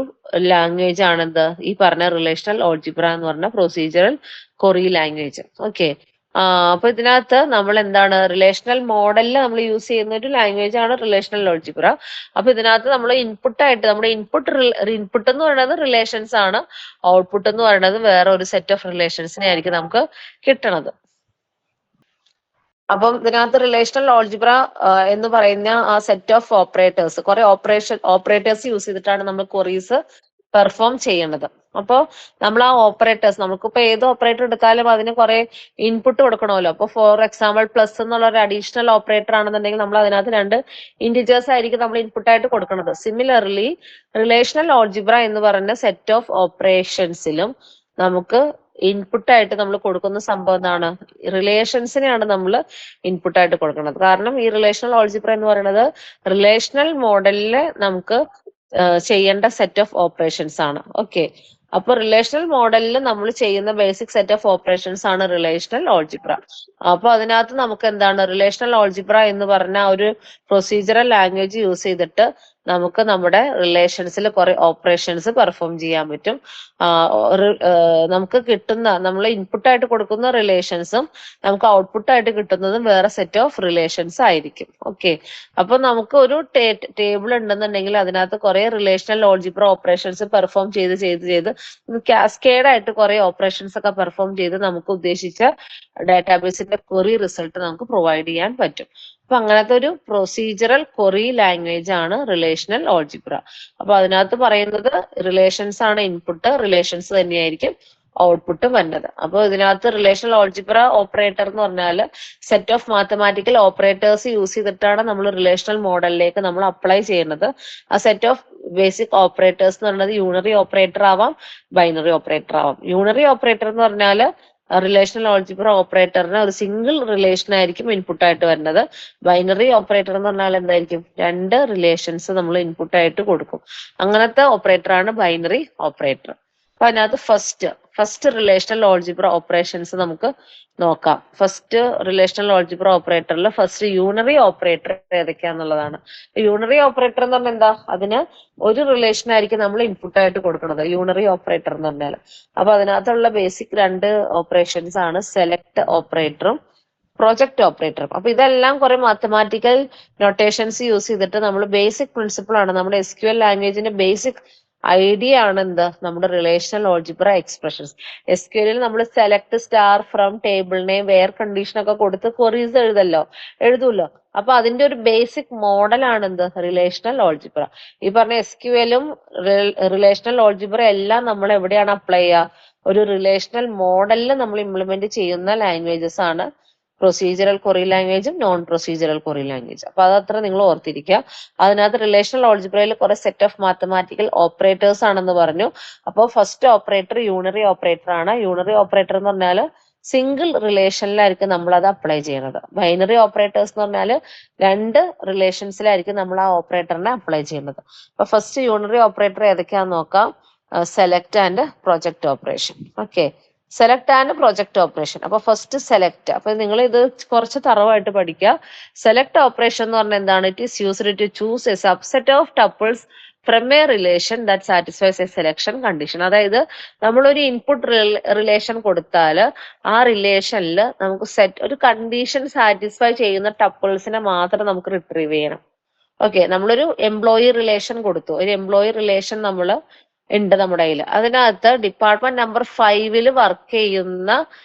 ലാംഗ്വേജ് ആണെന്ത്? ഈ പറഞ്ഞ റിലേഷണൽ ഓൾജിബ്ര എന്ന് പറഞ്ഞ പ്രൊസീജറൽ ക്വറി ലാംഗ്വേജ്. ഓക്കെ, അപ്പൊ ഇതിനകത്ത് നമ്മൾ എന്താണ് റിലേഷണൽ മോഡലിൽ നമ്മൾ യൂസ് ചെയ്യുന്ന ഒരു ലാംഗ്വേജ് ആണ് റിലേഷണൽ ഓൾജിബ്ര. അപ്പൊ ഇതിനകത്ത് നമ്മൾ ഇൻപുട്ട് ആയിട്ട് നമ്മുടെ ഇൻപുട്ട് എന്ന് പറയുന്നത് റിലേഷൻസ് ആണ്, ഔട്ട്പുട്ട് എന്ന് പറയുന്നത് വേറെ ഒരു സെറ്റ് ഓഫ് റിലേഷൻസിനെ ആയിരിക്കും നമുക്ക് കിട്ടണത്. അപ്പം ഇതിനകത്ത് റിലേഷണൽ ഓൾജിബ്ര എന്ന് പറയുന്ന ആ സെറ്റ് ഓഫ് ഓപ്പറേറ്റേഴ്സ്, കുറെ ഓപ്പറേറ്റേഴ്സ് യൂസ് ചെയ്തിട്ടാണ് നമ്മൾ ക്വറീസ് പെർഫോം ചെയ്യുന്നത്. അപ്പോൾ നമ്മൾ ആ ഓപ്പറേറ്റേഴ്സ്, നമുക്കിപ്പോ ഏത് ഓപ്പറേറ്റർ എടുത്താലും അതിന് കുറെ ഇൻപുട്ട് കൊടുക്കണമല്ലോ. അപ്പൊ ഫോർ എക്സാമ്പിൾ പ്ലസ് എന്നുള്ള ഒരു അഡീഷണൽ ഓപ്പറേറ്റർ ആണെന്നുണ്ടെങ്കിൽ നമ്മൾ അതിനകത്ത് 2 ഇന്റിജേഴ്സ് ആയിരിക്കും നമ്മൾ ഇൻപുട്ട് ആയിട്ട് കൊടുക്കുന്നത്. സിമിലർലി റിലേഷണൽ ഓൾജിബ്ര എന്ന് പറയുന്ന സെറ്റ് ഓഫ് ഓപ്പറേഷൻസിലും നമുക്ക് ഇൻപുട്ട് ആയിട്ട് നമ്മൾ കൊടുക്കുന്ന സംഭവം എന്താണ്? റിലേഷൻസിനെയാണ് നമ്മൾ ഇൻപുട്ട് ആയിട്ട് കൊടുക്കുന്നത്. കാരണം ഈ റിലേഷണൽ ഓൾജിബ്ര എന്ന് പറയുന്നത് റിലേഷണൽ മോഡലില് നമുക്ക് ചെയ്യേണ്ട സെറ്റ് ഓഫ് ഓപ്പറേഷൻസ് ആണ്. ഓക്കെ, അപ്പൊ റിലേഷണൽ മോഡലിൽ നമ്മൾ ചെയ്യുന്ന ബേസിക് സെറ്റ് ഓഫ് ഓപ്പറേഷൻസ് ആണ് റിലേഷണൽ ഓൾജിബ്ര. അപ്പൊ അതിനകത്ത് നമുക്ക് എന്താണ് റിലേഷണൽ ഓൾജിബ്ര എന്ന് പറഞ്ഞ ഒരു പ്രൊസീജറൽ ലാംഗ്വേജ് യൂസ് ചെയ്തിട്ട് നമുക്ക് നമ്മുടെ റിലേഷൻസിൽ കുറെ ഓപ്പറേഷൻസ് പെർഫോം ചെയ്യാൻ പറ്റും. നമുക്ക് കിട്ടുന്ന നമ്മൾ ഇൻപുട്ടായിട്ട് കൊടുക്കുന്ന റിലേഷൻസും നമുക്ക് ഔട്ട്പുട്ടായിട്ട് കിട്ടുന്നതും വേറെ സെറ്റ് ഓഫ് റിലേഷൻസ് ആയിരിക്കും. ഓക്കെ, അപ്പൊ നമുക്ക് ഒരു ടേബിൾ ഉണ്ടെന്നുണ്ടെങ്കിൽ അതിനകത്ത് കുറെ റിലേഷണൽ ഓൾജിബ്ര ഓപ്പറേഷൻസ് പെർഫോം ചെയ്ത് കാസ്കേഡ് ആയിട്ട് കുറെ ഓപ്പറേഷൻസ് ഒക്കെ പെർഫോം ചെയ്ത് നമുക്ക് ഉദ്ദേശിച്ച ഡാറ്റാബേസിന്റെ ക്വറി റിസൾട്ട് നമുക്ക് പ്രൊവൈഡ് ചെയ്യാൻ പറ്റും. അപ്പൊ അങ്ങനത്തെ ഒരു പ്രൊസീജറൽ ക്വറി ലാംഗ്വേജ് ആണ് റിലേഷണൽ ഓൾജിബ്ര. അപ്പൊ അതിനകത്ത് പറയുന്നത് റിലേഷൻസ് ആണ് ഇൻപുട്ട്, റിലേഷൻസ് തന്നെയായിരിക്കും ഔട്ട്പുട്ട് വരുന്നത്. അപ്പോൾ ഇതിനകത്ത് റിലേഷണൽ ഓൾജിബ്ര ഓപ്പറേറ്റർ എന്ന് പറഞ്ഞാൽ set of mathematical operators use ചെയ്തിട്ടാണ് നമ്മൾ റിലേഷണൽ മോഡലിലേക്ക് നമ്മൾ അപ്ലൈ ചെയ്യുന്നത്. ആ സെറ്റ് ഓഫ് ബേസിക് ഓപ്പറേറ്റേഴ്സ് എന്ന് പറയുന്നത് യൂണറി ഓപ്പറേറ്റർ ആവാം, ബൈനറി ഓപ്പറേറ്റർ ആവാം. യൂണറി ഓപ്പറേറ്റർ എന്ന് പറഞ്ഞാൽ റിലേഷണൽ ഓൾജിബ്ര ഓപ്പറേറ്ററിന് ഒരു സിംഗിൾ റിലേഷൻ ആയിരിക്കും ഇൻപുട്ട് ആയിട്ട് വരുന്നത്. ബൈനറി ഓപ്പറേറ്റർ എന്ന് പറഞ്ഞാൽ എന്തായിരിക്കും, രണ്ട് റിലേഷൻസ് നമ്മൾ ഇൻപുട്ട് ആയിട്ട് കൊടുക്കും. അങ്ങനത്തെ ഓപ്പറേറ്റർ ആണ് ബൈനറി ഓപ്പറേറ്റർ. അപ്പൊ അതിനകത്ത് ഫസ്റ്റ് റിലേഷണൽ ഓൾജിബ്ര ഓപ്പറേഷൻസ് നമുക്ക് നോക്കാം. ഫസ്റ്റ് റിലേഷണൽ ഓൾജിബ്ര ഓപ്പറേറ്ററിൽ ഫസ്റ്റ് യൂണറി ഓപ്പറേറ്റർ ഏതൊക്കെയാന്നുള്ളതാണ്. യൂണറി ഓപ്പറേറ്റർ എന്ന് പറഞ്ഞാൽ എന്താ, അതിന് ഒരു റിലേഷൻ ആയിരിക്കും നമ്മൾ ഇൻപുട്ട് ആയിട്ട് കൊടുക്കുന്നത് യൂണറി ഓപ്പറേറ്റർ എന്ന് പറഞ്ഞാൽ. അപ്പൊ അതിനകത്തുള്ള ബേസിക് രണ്ട് ഓപ്പറേഷൻസ് ആണ് സെലക്ട് ഓപ്പറേറ്ററും പ്രൊജക്ട് ഓപ്പറേറ്ററും. അപ്പൊ ഇതെല്ലാം കുറെ മാത്തമാറ്റിക്കൽ നൊട്ടേഷൻസ് യൂസ് ചെയ്തിട്ട് നമ്മൾ ബേസിക് പ്രിൻസിപ്പിൾ ആണ്, നമ്മുടെ SQL ലാംഗ്വേജിന്റെ ബേസിക് ഐഡിയ ആണ് എന്ത്, നമ്മുടെ റിലേഷണൽ ഓൾജിബ്ര എക്സ്പ്രഷൻസ്. SQL നമ്മൾ select star from table name wear condition ഒക്കെ കൊടുത്ത് ക്വറീസ് എഴുതുമല്ലോ. അപ്പൊ അതിന്റെ ഒരു ബേസിക് മോഡൽ ആണ് എന്ത്, റിലേഷണൽ ഓൾജിബ്ര. ഈ പറഞ്ഞ SQL-ഉം റിലേഷണൽ ഓൾജിബ്ര എല്ലാം നമ്മൾ എവിടെയാണ് അപ്ലൈ ചെയ്യുക, ഒരു റിലേഷണൽ മോഡലിൽ നമ്മൾ ഇംപ്ലിമെന്റ് ചെയ്യുന്ന ലാംഗ്വേജസ് ആണ് പ്രൊസീജറൽ ക്വറി ലാംഗ്വേജും നോൺ പ്രൊസീജറൽ ക്വറി ലാംഗ്വേജ്. അപ്പൊ അതത്ര നിങ്ങൾ ഓർത്തിരിക്കുക. അതിനകത്ത് റിലേഷണൽ ഓൾജിബ്രയിൽ കുറെ സെറ്റ് ഓഫ് മാത്തമാറ്റിക്കൽ ഓപ്പറേറ്റേഴ്സ് ആണെന്ന് പറഞ്ഞു. അപ്പോൾ ഫസ്റ്റ് ഓപ്പറേറ്റർ യൂണറി ഓപ്പറേറ്റർ ആണ്. യൂണറി ഓപ്പറേറ്റർ എന്ന് പറഞ്ഞാൽ സിംഗിൾ റിലേഷനിലായിരിക്കും നമ്മൾ അത് അപ്ലൈ ചെയ്യുന്നത്. ബൈനറി ഓപ്പറേറ്റേഴ്സ് എന്ന് പറഞ്ഞാൽ രണ്ട് റിലേഷൻസിലായിരിക്കും നമ്മൾ ആ ഓപ്പറേറ്ററിനെ അപ്ലൈ ചെയ്യുന്നത്. അപ്പൊ ഫസ്റ്റ് യൂണറി ഓപ്പറേറ്റർ ഏതൊക്കെയാന്ന് നോക്കാം. Select and project operation. Okay, select and project operation. അപ്പൊ ഫസ്റ്റ് സെലക്ട്, അപ്പൊ നിങ്ങൾ ഇത് കുറച്ച് തറവായിട്ട് പഠിക്കുക. സെലക്ട് ഓപ്പറേഷൻ എന്ന് പറഞ്ഞാൽ എന്താണ്, it is used to choose a subset of tuples from a relation that satisfies a selection condition. അതായത് നമ്മളൊരു ഇൻപുട്ട് റിലേഷൻ കൊടുത്താൽ ആ റിലേഷനിൽ നമുക്ക് ഒരു കണ്ടീഷൻ സാറ്റിസ്ഫൈ ചെയ്യുന്ന ടപ്പിൾസിനെ മാത്രം നമുക്ക് റിട്രീവ് ചെയ്യണം. ഓക്കെ, നമ്മളൊരു എംപ്ലോയി റിലേഷൻ കൊടുത്തു, ഒരു എംപ്ലോയി റിലേഷൻ നമ്മൾ ഉണ്ട് നമ്മുടെ കയ്യിൽ. അതിനകത്ത് ഡിപ്പാർട്ട്മെന്റ് നമ്പർ 5 വർക്ക് ചെയ്യുന്ന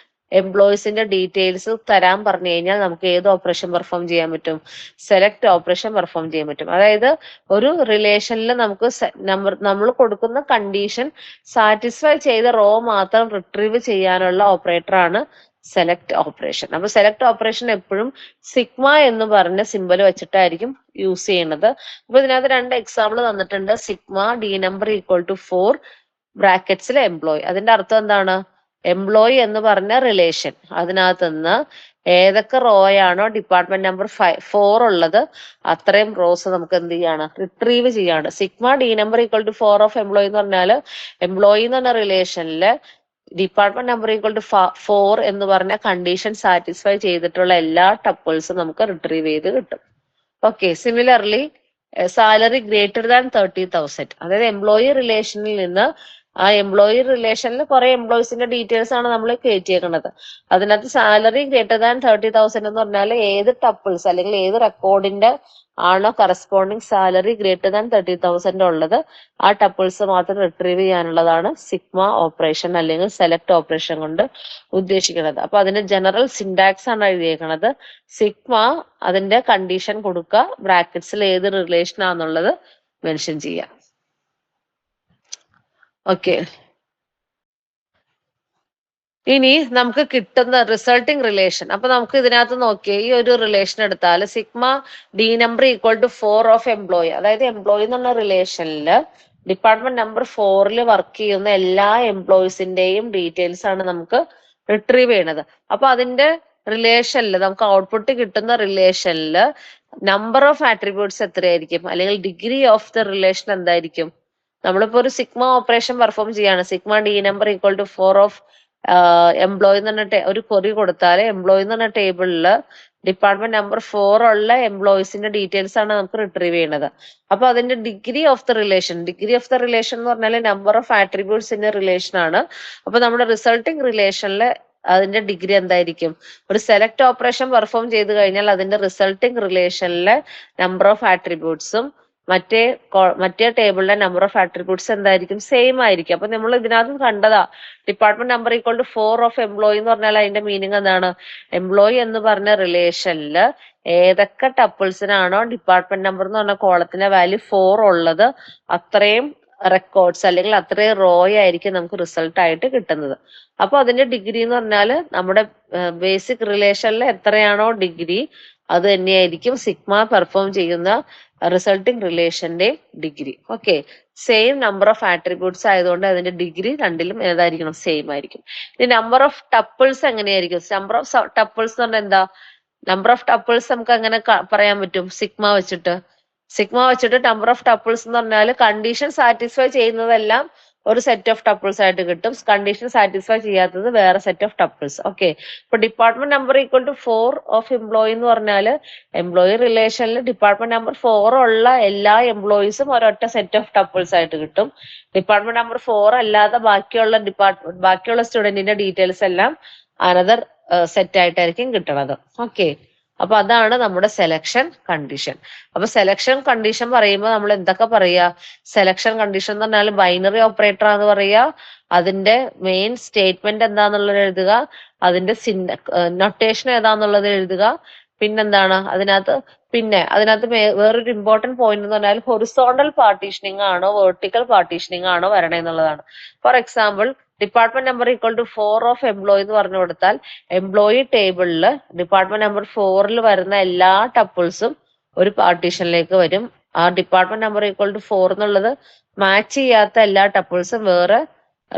എംപ്ലോയീസിന്റെ ഡീറ്റെയിൽസ് തരാൻ പറഞ്ഞു കഴിഞ്ഞാൽ നമുക്ക് ഏത് ഓപ്പറേഷൻ പെർഫോം ചെയ്യാൻ പറ്റും, സെലക്ട് ഓപ്പറേഷൻ പെർഫോം ചെയ്യാൻ പറ്റും. അതായത് ഒരു റിലേഷനിൽ നമുക്ക് നമ്മൾ കൊടുക്കുന്ന കണ്ടീഷൻ സാറ്റിസ്ഫൈ ചെയ്ത റോ മാത്രം റിട്രീവ് ചെയ്യാനുള്ള ഓപ്പറേറ്റർ ആണ് സെലക്ട് ഓപ്പറേഷൻ. അപ്പൊ സെലക്ട് ഓപ്പറേഷൻ എപ്പോഴും സിഗ്മ എന്ന് പറഞ്ഞ സിമ്പൽ വെച്ചിട്ടായിരിക്കും യൂസ് ചെയ്യുന്നത്. അപ്പൊ ഇതിനകത്ത് രണ്ട് എക്സാമ്പിൾ തന്നിട്ടുണ്ട്. Sigma D number equal to 4 ബ്രാക്കറ്റ്സിൽ എംപ്ലോയി. അതിന്റെ അർത്ഥം എന്താണ്, എംപ്ലോയി എന്ന് പറഞ്ഞ റിലേഷൻ അതിനകത്ത് നിന്ന് ഏതൊക്കെ റോയാണോ ഡിപ്പാർട്ട്മെന്റ് നമ്പർ 4 ഉള്ളത് അത്രയും റോസ് നമുക്ക് എന്ത് ചെയ്യാണ്, റിട്രീവ് ചെയ്യാണ്. Sigma D number equal to 4 of employee എന്ന് പറഞ്ഞാൽ എംപ്ലോയി എന്ന് പറഞ്ഞ റിലേഷനില് ഡിപ്പാർട്ട്മെന്റ് നമ്പർ ഈക്വൽ ടു 4 എന്ന് പറഞ്ഞ കണ്ടീഷൻ സാറ്റിസ്ഫൈ ചെയ്തിട്ടുള്ള എല്ലാ ടപ്പിൾസും നമുക്ക് റിട്രീവ് ചെയ്ത് കിട്ടും. Okay, similarly salary greater than 30,000, അതായത് എംപ്ലോയി റിലേഷനിൽ നിന്ന് ആ എംപ്ലോയി റിലേഷനിൽ കുറെ എംപ്ലോയീസിന്റെ ഡീറ്റെയിൽസ് ആണ് നമ്മൾ കയറ്റിയേക്കുന്നത്. അതിനകത്ത് സാലറി ഗ്രേറ്റർ ദാൻ 30,000 എന്ന് പറഞ്ഞാൽ ഏത് ടപ്പിൾസ് അല്ലെങ്കിൽ ഏത് റെക്കോർഡിന്റെ ആണോ കറസ്പോണ്ടിങ് സാലറി ഗ്രേറ്റർ ദാൻ 30,000 ഉള്ളത് ആ ടപ്പിൾസ് മാത്രം റിട്രീവ് ചെയ്യാനുള്ളതാണ് സിഗ്മ ഓപ്പറേഷൻ അല്ലെങ്കിൽ സെലക്ട് ഓപ്പറേഷൻ കൊണ്ട് ഉദ്ദേശിക്കുന്നത്. അപ്പൊ അതിന്റെ ജനറൽ സിൻടാക്സ് ആണ് എഴുതിയേക്കുന്നത്. സിഗ്മ അതിന്റെ കണ്ടീഷൻ കൊടുക്കുക, ബ്രാക്കറ്റ്സിൽ ഏത് റിലേഷൻ ആണെന്നുള്ളത് മെൻഷൻ ചെയ്യുക. ഓക്കെ, ഇനി നമുക്ക് കിട്ടുന്ന റിസൾട്ടിങ് റിലേഷൻ. അപ്പൊ നമുക്ക് ഇതിനകത്ത് നോക്കിയേ, ഈ ഒരു റിലേഷൻ എടുത്താൽ sigma D number equal to 4 of employee, അതായത് എംപ്ലോയി എന്നുള്ള റിലേഷനിൽ ഡിപ്പാർട്ട്മെന്റ് നമ്പർ 4 വർക്ക് ചെയ്യുന്ന എല്ലാ എംപ്ലോയീസിന്റെയും ഡീറ്റെയിൽസ് ആണ് നമുക്ക് റിട്രീവ് ചെയ്യണത്. അപ്പൊ അതിന്റെ റിലേഷനിൽ നമുക്ക് ഔട്ട്പുട്ട് കിട്ടുന്ന റിലേഷനിൽ നമ്പർ ഓഫ് ആട്രിബ്യൂട്ട്സ് എത്രയായിരിക്കും, അല്ലെങ്കിൽ ഡിഗ്രി ഓഫ് ദ റിലേഷൻ എന്തായിരിക്കും? നമ്മളിപ്പോ ഒരു സിഗ്മ ഓപ്പറേഷൻ പെർഫോം ചെയ്യാണ്. Sigma D number equal to 4 of employee എന്ന് പറഞ്ഞ ഒരു ക്വറി കൊടുത്താൽ എംപ്ലോയി എന്ന് പറഞ്ഞ ടേബിളിൽ ഡിപ്പാർട്ട്മെന്റ് നമ്പർ 4 ഉള്ള എംപ്ലോയീസിന്റെ ഡീറ്റെയിൽസ് ആണ് നമുക്ക് റിട്രീവ് ചെയ്യുന്നത്. അപ്പൊ അതിന്റെ ഡിഗ്രി ഓഫ് ദ റിലേഷൻ എന്ന് പറഞ്ഞാൽ നമ്പർ ഓഫ് ആട്രിബ്യൂട്ട്സിന്റെ റിലേഷൻ ആണ്. അപ്പൊ നമ്മുടെ റിസൾട്ടിങ് റിലേഷനിൽ അതിന്റെ ഡിഗ്രി എന്തായിരിക്കും? ഒരു സെലക്ട് ഓപ്പറേഷൻ പെർഫോം ചെയ്ത് കഴിഞ്ഞാൽ അതിന്റെ റിസൾട്ടിങ് റിലേഷനിലെ നമ്പർ ഓഫ് ആട്രിബ്യൂട്ട്സും മറ്റേ ടേബിളിലെ നമ്പർ ഓഫ് ആട്രിബ്യൂട്ട്സ് എന്തായിരിക്കും? സെയിം ആയിരിക്കും. അപ്പൊ നമ്മൾ ഇതിനകത്ത് കണ്ടതാ department number equal to 4 of employee എന്ന് പറഞ്ഞാൽ അതിന്റെ മീനിങ് എന്താണ്? എംപ്ലോയി എന്ന് പറഞ്ഞ റിലേഷനിൽ ഏതൊക്കെ ടപ്പിൾസിനാണോ ഡിപ്പാർട്ട്മെന്റ് നമ്പർ എന്ന് പറഞ്ഞ കോളത്തിന്റെ വാല്യൂ 4 ഉള്ളത് അത്രയും റെക്കോർഡ്സ് അല്ലെങ്കിൽ അത്രയും റോ ആയിരിക്കും നമുക്ക് റിസൾട്ട് ആയിട്ട് കിട്ടുന്നത്. അപ്പൊ അതിന്റെ ഡിഗ്രി എന്ന് പറഞ്ഞാൽ നമ്മുടെ ബേസിക് റിലേഷനിൽ എത്രയാണോ ഡിഗ്രി അത് തന്നെയായിരിക്കും സിഗ്മ പെർഫോം ചെയ്യുന്ന റിസൾട്ടിങ് റിലേഷന്റെ degree. Okay, same number of attributes ആയതുകൊണ്ട് അതിന്റെ ഡിഗ്രി രണ്ടിലും ഏതായിരിക്കണം? സെയിം ആയിരിക്കും. ഇനി നമ്പർ ഓഫ് ടപ്പിൾസ് എങ്ങനെയായിരിക്കും? നമ്പർ ഓഫ് ടപ്പിൾസ് എന്ന് പറഞ്ഞാൽ എന്താ? നമ്പർ ഓഫ് ടപ്പിൾസ് നമുക്ക് എങ്ങനെ പറയാൻ പറ്റും? സിഗ്മ വെച്ചിട്ട് നമ്പർ ഓഫ് ടപ്പിൾസ് എന്ന് പറഞ്ഞാൽ കണ്ടീഷൻ സാറ്റിസ്ഫൈ ചെയ്യുന്നതെല്ലാം ഒരു സെറ്റ് ഓഫ് ടപ്പിൾസ് ആയിട്ട് കിട്ടും. കണ്ടീഷൻ സാറ്റിസ്ഫൈ ചെയ്യാത്തത് വേറെ സെറ്റ് ഓഫ് ടപ്പിൾസ്. ഓക്കെ, ഇപ്പൊ department number equal to 4 of employee എന്ന് പറഞ്ഞാൽ എംപ്ലോയി റിലേഷനിൽ ഡിപ്പാർട്ട്മെന്റ് നമ്പർ 4 ഉള്ള എല്ലാ എംപ്ലോയീസും ഒരൊറ്റ സെറ്റ് ഓഫ് ടപ്പിൾസ് ആയിട്ട് കിട്ടും. ഡിപ്പാർട്ട്മെന്റ് നമ്പർ 4 അല്ലാതെ ബാക്കിയുള്ള സ്റ്റുഡന്റിന്റെ ഡീറ്റെയിൽസ് എല്ലാം അനദർ സെറ്റ് ആയിട്ടായിരിക്കും കിട്ടണത്. ഓക്കെ, അപ്പൊ അതാണ് നമ്മുടെ സെലക്ഷൻ കണ്ടീഷൻ. അപ്പൊ സെലക്ഷൻ കണ്ടീഷൻ പറയുമ്പോൾ നമ്മൾ എന്തൊക്കെ പറയാ? സെലക്ഷൻ കണ്ടീഷൻ എന്ന് പറഞ്ഞാൽ ബൈനറി ഓപ്പറേറ്റർ ആണെന്ന് പറയാ. അതിന്റെ മെയിൻ സ്റ്റേറ്റ്മെന്റ് എന്താന്നുള്ളത് എഴുതുക, അതിന്റെ നൊട്ടേഷൻ ഏതാന്നുള്ളത് എഴുതുക. പിന്നെന്താണ് അതിനകത്ത് വേറൊരു ഇമ്പോർട്ടന്റ് പോയിന്റ് എന്ന് പറഞ്ഞാൽ ഹൊറിസോണ്ടൽ പാർട്ടീഷനിങ് ആണോ വെർട്ടിക്കൽ പാർട്ടീഷനിങ് ആണോ വരണേ എന്നുള്ളതാണ്. For example, department number equal to 4 of employee എന്ന് പറഞ്ഞു കൊടുത്താൽ എംപ്ലോയി ടേബിളിൽ ഡിപ്പാർട്ട്മെന്റ് നമ്പർ 4 വരുന്ന എല്ലാ ടപ്പിൾസും ഒരു പാർട്ടീഷനിലേക്ക് വരും. ആ ഡിപ്പാർട്ട്മെന്റ് നമ്പർ ഈക്വൽ ടു 4 എന്നുള്ളത് മാച്ച് ചെയ്യാത്ത എല്ലാ ടപ്പിൾസും വേറെ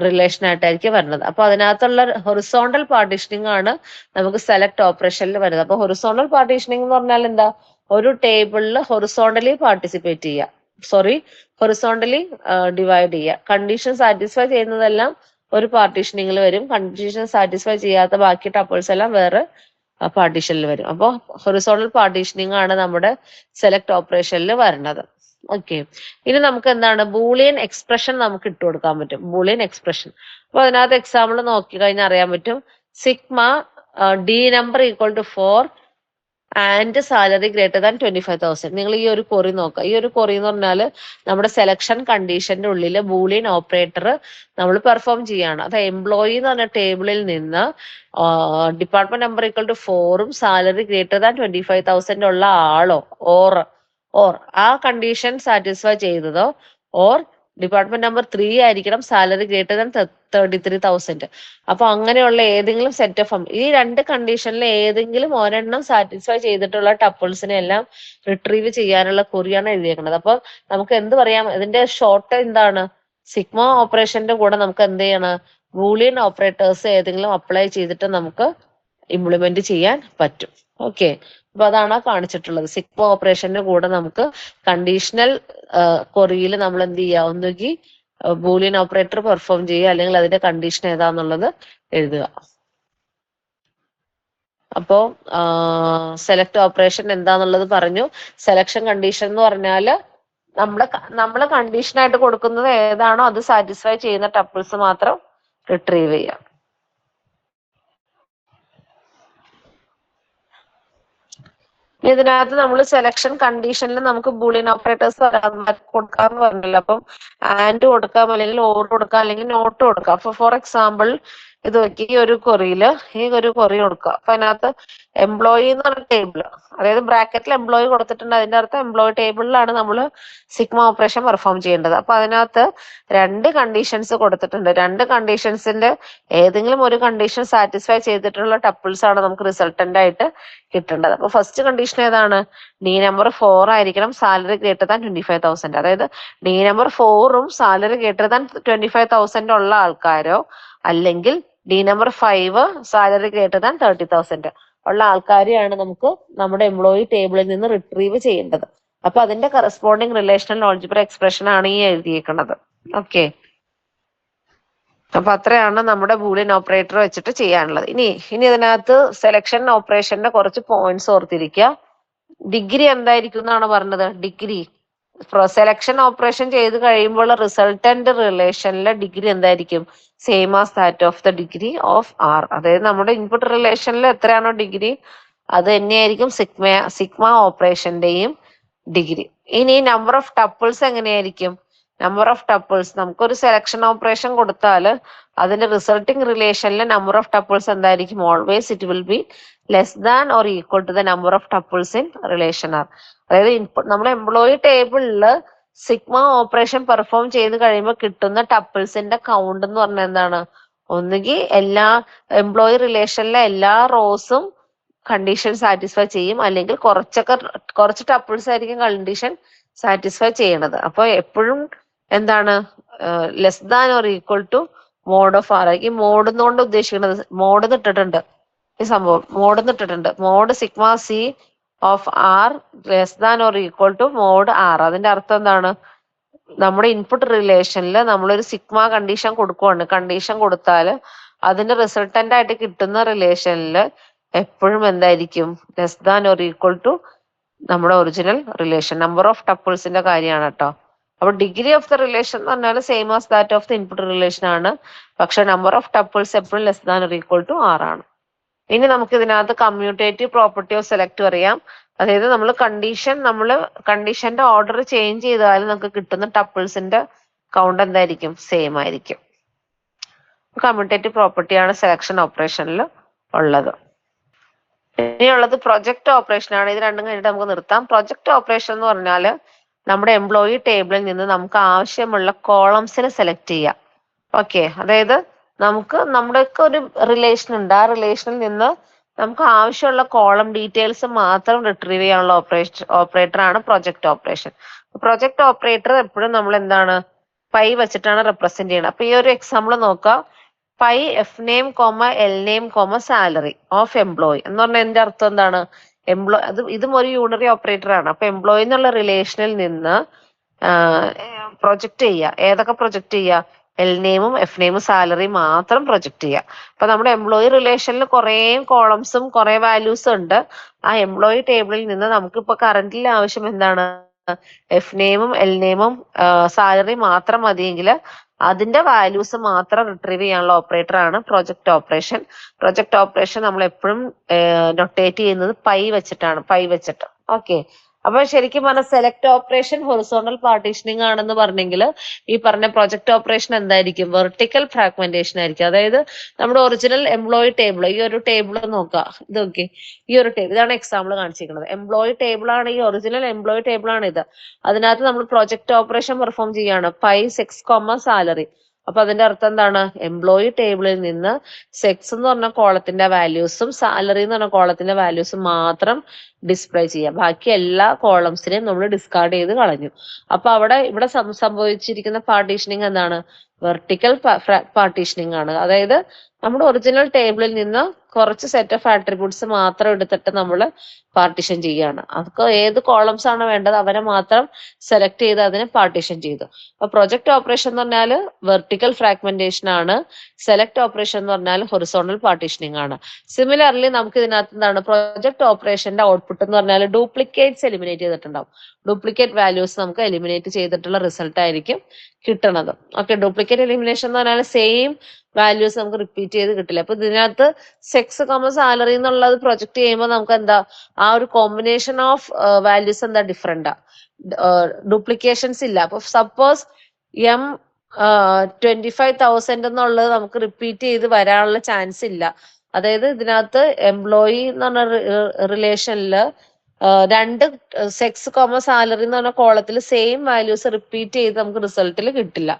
റിലേഷൻ ആയിട്ടായിരിക്കും വരുന്നത്. അപ്പൊ അതിനകത്തുള്ള ഹൊറിസോണ്ടൽ പാർട്ടീഷനിങ് ആണ് നമുക്ക് സെലക്ട് ഓപ്പറേഷനിൽ വരുന്നത്. അപ്പൊ ഹൊറിസോണ്ടൽ പാർട്ടീഷനിങ് എന്ന് പറഞ്ഞാൽ എന്താ? ഒരു ടേബിളിൽ ഹൊറിസോണ്ടലി ഹൊറിസോണ്ടലി ഡിവൈഡ് ചെയ്യുക. കണ്ടീഷൻ സാറ്റിസ്ഫൈ ചെയ്യുന്നതെല്ലാം ഒരു പാർട്ടീഷനിങ്ങിൽ വരും. കണ്ടീഷൻ സാറ്റിസ്ഫൈ ചെയ്യാത്ത ബാക്കി ടപ്പിൾസ് എല്ലാം വേറെ പാർട്ടീഷനിൽ വരും. അപ്പോൾ ഹൊറിസോണ്ടൽ പാർട്ടീഷനിങ് ആണ് നമ്മുടെ സെലക്ട് ഓപ്പറേഷനിൽ വരുന്നത്. ഓക്കെ, ഇനി നമുക്ക് എന്താണ്? ബൂളിയൻ എക്സ്പ്രഷൻ നമുക്ക് ഇട്ട് കൊടുക്കാൻ പറ്റും. Boolean expression. അപ്പൊ അതിനകത്ത് എക്സാമ്പിൾ നോക്കി കഴിഞ്ഞാൽ അറിയാൻ പറ്റും. Sigma D number equal to 4 and salary greater than 25,000. നിങ്ങൾ ഈ ഒരു കൊറി നോക്കുക. ഈ ഒരു കൊറി എന്ന് പറഞ്ഞാൽ നമ്മുടെ സെലക്ഷൻ കണ്ടീഷന്റെ ഉള്ളിൽ ബൂളിയൻ ഓപ്പറേറ്റർ നമ്മൾ പെർഫോം ചെയ്യാണ്. അത് എംപ്ലോയി എന്ന് പറഞ്ഞ ടേബിളിൽ നിന്ന് ഡിപ്പാർട്ട്മെന്റ് നമ്പർ ഈക്വൽ ടു 4ഉം സാലറി ഗ്രേറ്റർ ദാൻ 25,000 ഉള്ള ആളോ ഓർ ആ കണ്ടീഷൻ സാറ്റിസ്ഫൈ ചെയ്തതോ ഓർ ഡിപ്പാർട്ട്മെന്റ് നമ്പർ 3 ആയിരിക്കണം സാലറി ഗ്രേറ്റർ ദാൻ 33,000. അപ്പൊ അങ്ങനെയുള്ള ഏതെങ്കിലും സെറ്റ് ഓഫ് ഈ രണ്ട് കണ്ടീഷനിൽ ഏതെങ്കിലും ഒരെണ്ണം സാറ്റിസ്ഫൈ ചെയ്തിട്ടുള്ള ടപ്പിൾസിനെ എല്ലാം റിട്രീവ് ചെയ്യാനുള്ള കൊറിയാണ് എഴുതിയേക്കുന്നത്. അപ്പൊ നമുക്ക് എന്ത് പറയാം? ഇതിന്റെ ഷോർട്ട് എന്താണ്? സിഗ്മ ഓപ്പറേഷന്റെ കൂടെ നമുക്ക് എന്ത് ചെയ്യണം? ബൂളിയൻ ഓപ്പറേറ്റേഴ്സ് ഏതെങ്കിലും അപ്ലൈ ചെയ്തിട്ട് നമുക്ക് ഇംപ്ലിമെന്റ് ചെയ്യാൻ പറ്റും. ഓക്കെ, അപ്പൊ അതാണ് കാണിച്ചിട്ടുള്ളത്. സിഗ്മ ഓപ്പറേഷന്റെ കൂടെ നമുക്ക് കണ്ടീഷണൽ കൊറിയിൽ നമ്മൾ എന്ത് ചെയ്യുക? ഒന്നുകിൽ ബൂളിയൻ ഓപ്പറേറ്റർ പെർഫോം ചെയ്യുക, അല്ലെങ്കിൽ അതിന്റെ കണ്ടീഷൻ ഏതാന്നുള്ളത് എഴുതുക. അപ്പോ സെലക്ട് ഓപ്പറേഷൻ എന്താന്നുള്ളത് പറഞ്ഞു. സെലക്ഷൻ കണ്ടീഷൻ എന്ന് പറഞ്ഞാല് നമ്മള് കണ്ടീഷനായിട്ട് കൊടുക്കുന്നത് ഏതാണോ അത് സാറ്റിസ്ഫൈ ചെയ്യുന്ന ടപ്പിൾസ് മാത്രം റിട്രീവ് ചെയ്യാം. ഇതിനകത്ത് നമ്മൾ സെലക്ഷൻ കണ്ടീഷനിൽ നമുക്ക് ബൂളിയൻ ഓപ്പറേറ്റേഴ്സ് കൊടുക്കാന്ന് പറഞ്ഞല്ലോ. അപ്പം ആൻഡ് കൊടുക്കാം, അല്ലെങ്കിൽ ഓർ കൊടുക്കാം, അല്ലെങ്കിൽ നോട്ട് കൊടുക്കാം. അപ്പൊ ഫോർ എക്സാമ്പിൾ ഇത് നോക്കി, ഈ ഒരു കൊറി കൊടുക്കുക. അപ്പൊ അതിനകത്ത് എംപ്ലോയി എന്ന് പറഞ്ഞ ടേബിൾ, അതായത് ബ്രാക്കറ്റിൽ എംപ്ലോയി കൊടുത്തിട്ടുണ്ട്. അതിന്റെ അർത്ഥം എംപ്ലോയി ടേബിളിലാണ് നമ്മൾ സിഗ്മ ഓപ്പറേഷൻ പെർഫോം ചെയ്യേണ്ടത്. അപ്പൊ അതിനകത്ത് രണ്ട് കണ്ടീഷൻസ് കൊടുത്തിട്ടുണ്ട്. രണ്ട് കണ്ടീഷൻസിന്റെ ഏതെങ്കിലും ഒരു കണ്ടീഷൻ സാറ്റിസ്ഫൈ ചെയ്തിട്ടുള്ള ടപ്പിൾസ് ആണ് നമുക്ക് റിസൾട്ടന്റ് ആയിട്ട് കിട്ടേണ്ടത്. അപ്പൊ ഫസ്റ്റ് കണ്ടീഷൻ ഏതാണ്? ഡി നമ്പർ 4 ആയിരിക്കണം സാലറി ഗ്രേറ്റർ ദാൻ 25,000. അതായത് ഡി നമ്പർ 4ഉം സാലറി ഗ്രേറ്റർ ദാൻ 25,000 ഉള്ള ആൾക്കാരോ, അല്ലെങ്കിൽ d number 5 salary greater than 30,000 ഉള്ള ആൾക്കാരെയാണ് നമുക്ക് നമ്മുടെ എംപ്ലോയി ടേബിളിൽ നിന്ന് റിട്രീവ് ചെയ്യേണ്ടത്. അപ്പൊ അതിന്റെ കറസ്പോണ്ടിങ് റിലേഷണൽ ആൾജിബ്ര എക്സ്പ്രഷൻ ആണ് ഈ എഴുതിയേക്കുന്നത്. ഓക്കെ, അപ്പൊ അത്രയാണ് നമ്മുടെ ബൂളിയൻ ഓപ്പറേറ്റർ വെച്ചിട്ട് ചെയ്യാനുള്ളത്. ഇനി ഇതിനകത്ത് സെലക്ഷൻ ഓപ്പറേഷന്റെ കുറച്ച് പോയിന്റ്സ് ഓർത്തിരിക്കുക. ഡിഗ്രി എന്തായിരിക്കും എന്നാണ് പറഞ്ഞത്? ഡിഗ്രി സെലക്ഷൻ ഓപ്പറേഷൻ ചെയ്ത് കഴിയുമ്പോൾ റിസൾട്ടന്റ് റിലേഷനിലെ ഡിഗ്രി എന്തായിരിക്കും? Same as that of the degree of R. അതായത് നമ്മുടെ ഇൻപുട്ട് റിലേഷനിൽ എത്രയാണോ ഡിഗ്രി അത് തന്നെയായിരിക്കും സിഗ്മ ഓപ്പറേഷന്റെയും ഡിഗ്രി. ഇനി നമ്പർ ഓഫ് ടപ്പിൾസ് എങ്ങനെയായിരിക്കും? നമ്പർ ഓഫ് ടപ്പിൾസ് നമുക്കൊരു സെലക്ഷൻ ഓപ്പറേഷൻ കൊടുത്താൽ അതിന്റെ റിസൾട്ടിങ് റിലേഷനിലെ നമ്പർ ഓഫ് ടപ്പിൾസ് എന്തായിരിക്കും? Always it will be less than or equal to the number of tuples in relation R. അതായത് നമ്മൾ എംപ്ലോയി ടേബിളിൽ സിഗ്മ ഓപ്പറേഷൻ പെർഫോം ചെയ്ത് കഴിയുമ്പോൾ കിട്ടുന്ന ടപ്പിൾസിന്റെ കൗണ്ട് എന്ന് പറഞ്ഞാൽ എന്താണ്? ഒന്നുകിൽ എല്ലാ എംപ്ലോയി റിലേഷനിലെ എല്ലാ റോസും കണ്ടീഷൻ സാറ്റിസ്ഫൈ ചെയ്യും, അല്ലെങ്കിൽ കുറച്ച് ടപ്പിൾസ് ആയിരിക്കും കണ്ടീഷൻ സാറ്റിസ്ഫൈ ചെയ്യണത്. അപ്പൊ എപ്പോഴും എന്താണ്? Less than or equal to mod of R. ഈ മോഡ് എന്നുകൊണ്ട് ഉദ്ദേശിക്കുന്നത് മോഡ് ഇട്ടിട്ടുണ്ട്, ഈ സംഭവം മോഡ് ഇട്ടിട്ടുണ്ട്. Mod sigma C of R less than or equal to mod R. അതിന്റെ അർത്ഥം എന്താണ്? നമ്മുടെ ഇൻപുട്ട് റിലേഷനിൽ നമ്മളൊരു സിഗ്മ കണ്ടീഷൻ കൊടുക്കുവാണ്. കണ്ടീഷൻ കൊടുത്താൽ അതിന്റെ റിസൾട്ടന്റ് ആയിട്ട് കിട്ടുന്ന റിലേഷനിൽ എപ്പോഴും എന്തായിരിക്കും? Less than or equal to നമ്മുടെ ഒറിജിനൽ റിലേഷൻ. നമ്പർ ഓഫ് ടപ്പിൾസിന്റെ കാര്യമാണ് കേട്ടോ. അപ്പൊ ഡിഗ്രി ഓഫ് ദ റിലേഷൻ എന്ന് പറഞ്ഞാൽ same as that of the input relation ആണ്. പക്ഷെ നമ്പർ ഓഫ് ടപ്പിൾസ് എപ്പോഴും less than or equal to R ആണ്. ഇനി നമുക്ക് ഇതിനകത്ത് കമ്മ്യൂട്ടേറ്റീവ് പ്രോപ്പർട്ടി ഓഫ് സെലക്ട് അറിയാം. അതായത് നമ്മൾ കണ്ടീഷന്റെ ഓർഡർ ചേഞ്ച് ചെയ്താൽ നമുക്ക് കിട്ടുന്ന ടപ്പിൾസിന്റെ കൗണ്ട് എന്തായിരിക്കും? സെയിം ആയിരിക്കും. കമ്മ്യൂട്ടേറ്റീവ് പ്രോപ്പർട്ടിയാണ് സെലക്ഷൻ ഓപ്പറേഷനിൽ ഉള്ളത്. ഇനിയുള്ളത് പ്രൊജക്ട് ഓപ്പറേഷൻ ആണ്. ഇത് രണ്ടും കഴിഞ്ഞിട്ട് നമുക്ക് നിർത്താം. പ്രൊജക്ട് ഓപ്പറേഷൻ എന്ന് പറഞ്ഞാൽ നമ്മുടെ എംപ്ലോയി ടേബിളിൽ നിന്ന് നമുക്ക് ആവശ്യമുള്ള കോളംസിനെ സെലക്ട് ചെയ്യാം. ഓക്കെ, അതായത് നമ്മുടെയൊക്കെ ഒരു റിലേഷൻ ഉണ്ട്. ആ റിലേഷനിൽ നിന്ന് നമുക്ക് ആവശ്യമുള്ള കോളം ഡീറ്റെയിൽസ് മാത്രം റിട്രീവ് ചെയ്യാനുള്ള ഓപ്പറേറ്റർ ആണ് പ്രൊജക്ട് ഓപ്പറേഷൻ. പ്രൊജക്ട് ഓപ്പറേറ്റർ എപ്പോഴും നമ്മൾ എന്താണ്? പൈ വെച്ചിട്ടാണ് റെപ്രസെന്റ് ചെയ്യുന്നത്. അപ്പൊ ഈ ഒരു എക്സാമ്പിൾ നോക്കാം. Pi F name comma L name comma salary of employee എന്ന് പറഞ്ഞാൽ എന്റെ അർത്ഥം എന്താണ്? ഇതും ഒരു യൂണറി ഓപ്പറേറ്റർ ആണ്. അപ്പൊ എംപ്ലോയി എന്നുള്ള റിലേഷനിൽ നിന്ന് പ്രൊജക്ട് ചെയ്യുക. ഏതൊക്കെ പ്രൊജക്ട് ചെയ്യുക? എൽ നെയിമും എഫ് നെയിമും സാലറി മാത്രം പ്രൊജക്ട് ചെയ്യുക. അപ്പൊ നമ്മുടെ എംപ്ലോയി റിലേഷനിൽ കുറെ കോളംസും കുറെ വാല്യൂസും ഉണ്ട്. ആ എംപ്ലോയി ടേബിളിൽ നിന്ന് നമുക്ക് ഇപ്പൊ കറന്റിൽ ആവശ്യം എന്താണ്? എഫ് നെയിമും എൽ നെയിമും സാലറി മാത്രം മതിയെങ്കിൽ അതിന്റെ വാല്യൂസ് മാത്രം റിട്രീവ് ചെയ്യാനുള്ള ഓപ്പറേറ്റർ ആണ് പ്രൊജക്ട് ഓപ്പറേഷൻ. പ്രൊജക്ട് ഓപ്പറേഷൻ നമ്മൾ എപ്പോഴും നൊട്ടേറ്റ് ചെയ്യുന്നത് പൈ വെച്ചിട്ട്. ഓക്കെ, അപ്പൊ ശരിക്കും പറഞ്ഞ സെലക്ട് ഓപ്പറേഷൻ ഹൊറിസോണ്ടൽ പാർട്ടീഷനിങ് ആണെന്ന് പറഞ്ഞെങ്കിൽ ഈ പറഞ്ഞ പ്രൊജക്ട് ഓപ്പറേഷൻ എന്തായിരിക്കും? വെർട്ടിക്കൽ ഫ്രാഗ്മെന്റേഷൻ ആയിരിക്കും. അതായത് നമ്മുടെ ഒറിജിനൽ എംപ്ലോയി ടേബിൾ, ഈ ഒരു ടേബിൾ നോക്കുക, ഇത് നോക്കി, ഈ ഒരു ടേബിൾ, ഇതാണ് എക്സാമ്പിൾ കാണിച്ചിരിക്കുന്നത്. എംപ്ലോയി ടേബിൾ ആണ്, ഈ ഒറിജിനൽ എംപ്ലോയി ടേബിൾ ആണ് ഇത്. അതിനകത്ത് നമ്മൾ പ്രൊജക്ട് ഓപ്പറേഷൻ പെർഫോം ചെയ്യാണ്. Pi sex comma salary. അപ്പൊ അതിന്റെ അർത്ഥം എന്താണ്? എംപ്ലോയി ടേബിളിൽ നിന്ന് സെക്സ് എന്ന് പറഞ്ഞ കോളത്തിന്റെ വാല്യൂസും സാലറി എന്ന് പറഞ്ഞ കോളത്തിന്റെ വാല്യൂസും മാത്രം ഡിസ്പ്ലേ ചെയ്യാം. ബാക്കി എല്ലാ കോളംസിനെയും നമ്മൾ ഡിസ്കാർഡ് ചെയ്ത് കളഞ്ഞു. അപ്പൊ ഇവിടെ സംഭവിച്ചിരിക്കുന്ന പാർട്ടീഷനിങ് എന്താണ്? വെർട്ടിക്കൽ പാർട്ടീഷനിങ് ആണ്. അതായത് നമ്മുടെ ഒറിജിനൽ ടേബിളിൽ നിന്ന് കുറച്ച് സെറ്റ് ഓഫ് ആട്രിബ്യൂട്ട്സ് മാത്രം എടുത്തിട്ട് നമ്മൾ പാർട്ടീഷൻ ചെയ്യാണ്. അതൊക്കെ ഏത് കോളംസ് ആണ് വേണ്ടത് അവരെ മാത്രം സെലക്ട് ചെയ്ത് അതിനെ പാർട്ടീഷൻ ചെയ്തു. അപ്പൊ പ്രൊജക്ട് ഓപ്പറേഷൻ എന്ന് പറഞ്ഞാൽ വെർട്ടിക്കൽ ഫ്രാഗ്മെന്റേഷൻ ആണ്. സെലക്ട് ഓപ്പറേഷൻ എന്ന് പറഞ്ഞാൽ ഹൊറിസോണ്ടൽ പാർട്ടീഷനിങ് ആണ്. സിമിലർലി നമുക്ക് ഇതിനകത്ത് എന്താണ്? പ്രൊജക്ട് ഓപ്പറേഷന്റെ ഔട്ട്പുട്ട് എന്ന് പറഞ്ഞാൽ ഡ്യൂപ്ലിക്കേറ്റ്സ് എലിമിനേറ്റ് ചെയ്തിട്ടുണ്ടാവും. ഡ്യൂപ്ലിക്കേറ്റ് വാല്യൂസ് നമുക്ക് എലിമിനേറ്റ് ചെയ്തിട്ടുള്ള റിസൾട്ട് ആയിരിക്കും കിട്ടുന്നത്. ഓക്കെ, ഡ്യൂപ്ലിക്കേറ്റ് എലിമിനേഷൻ എന്ന് പറഞ്ഞാൽ സെയിം വാല്യൂസ് നമുക്ക് റിപ്പീറ്റ് ചെയ്ത് കിട്ടില്ല. അപ്പൊ ഇതിനകത്ത് സെക്സ് കോമ സാലറി എന്നുള്ളത് പ്രൊജക്ട് ചെയ്യുമ്പോൾ നമുക്ക് എന്താ? ആ ഒരു കോമ്പിനേഷൻ ഓഫ് വാല്യൂസ് എന്താ? ഡിഫറെന്റാ, ഡ്യൂപ്ലിക്കേഷൻസ് ഇല്ല. അപ്പൊ സപ്പോസ് എം 25,000 എന്നുള്ളത് നമുക്ക് റിപ്പീറ്റ് ചെയ്ത് വരാനുള്ള ചാൻസ് ഇല്ല. അതായത് ഇതിനകത്ത് എംപ്ലോയി എന്ന് പറഞ്ഞ റിലേഷനില് രണ്ട് സെക്സ് കോമ സാലറി എന്ന് പറഞ്ഞ കോളത്തിൽ സെയിം വാല്യൂസ് റിപ്പീറ്റ് ചെയ്ത് നമുക്ക് റിസൾട്ടിൽ കിട്ടില്ല.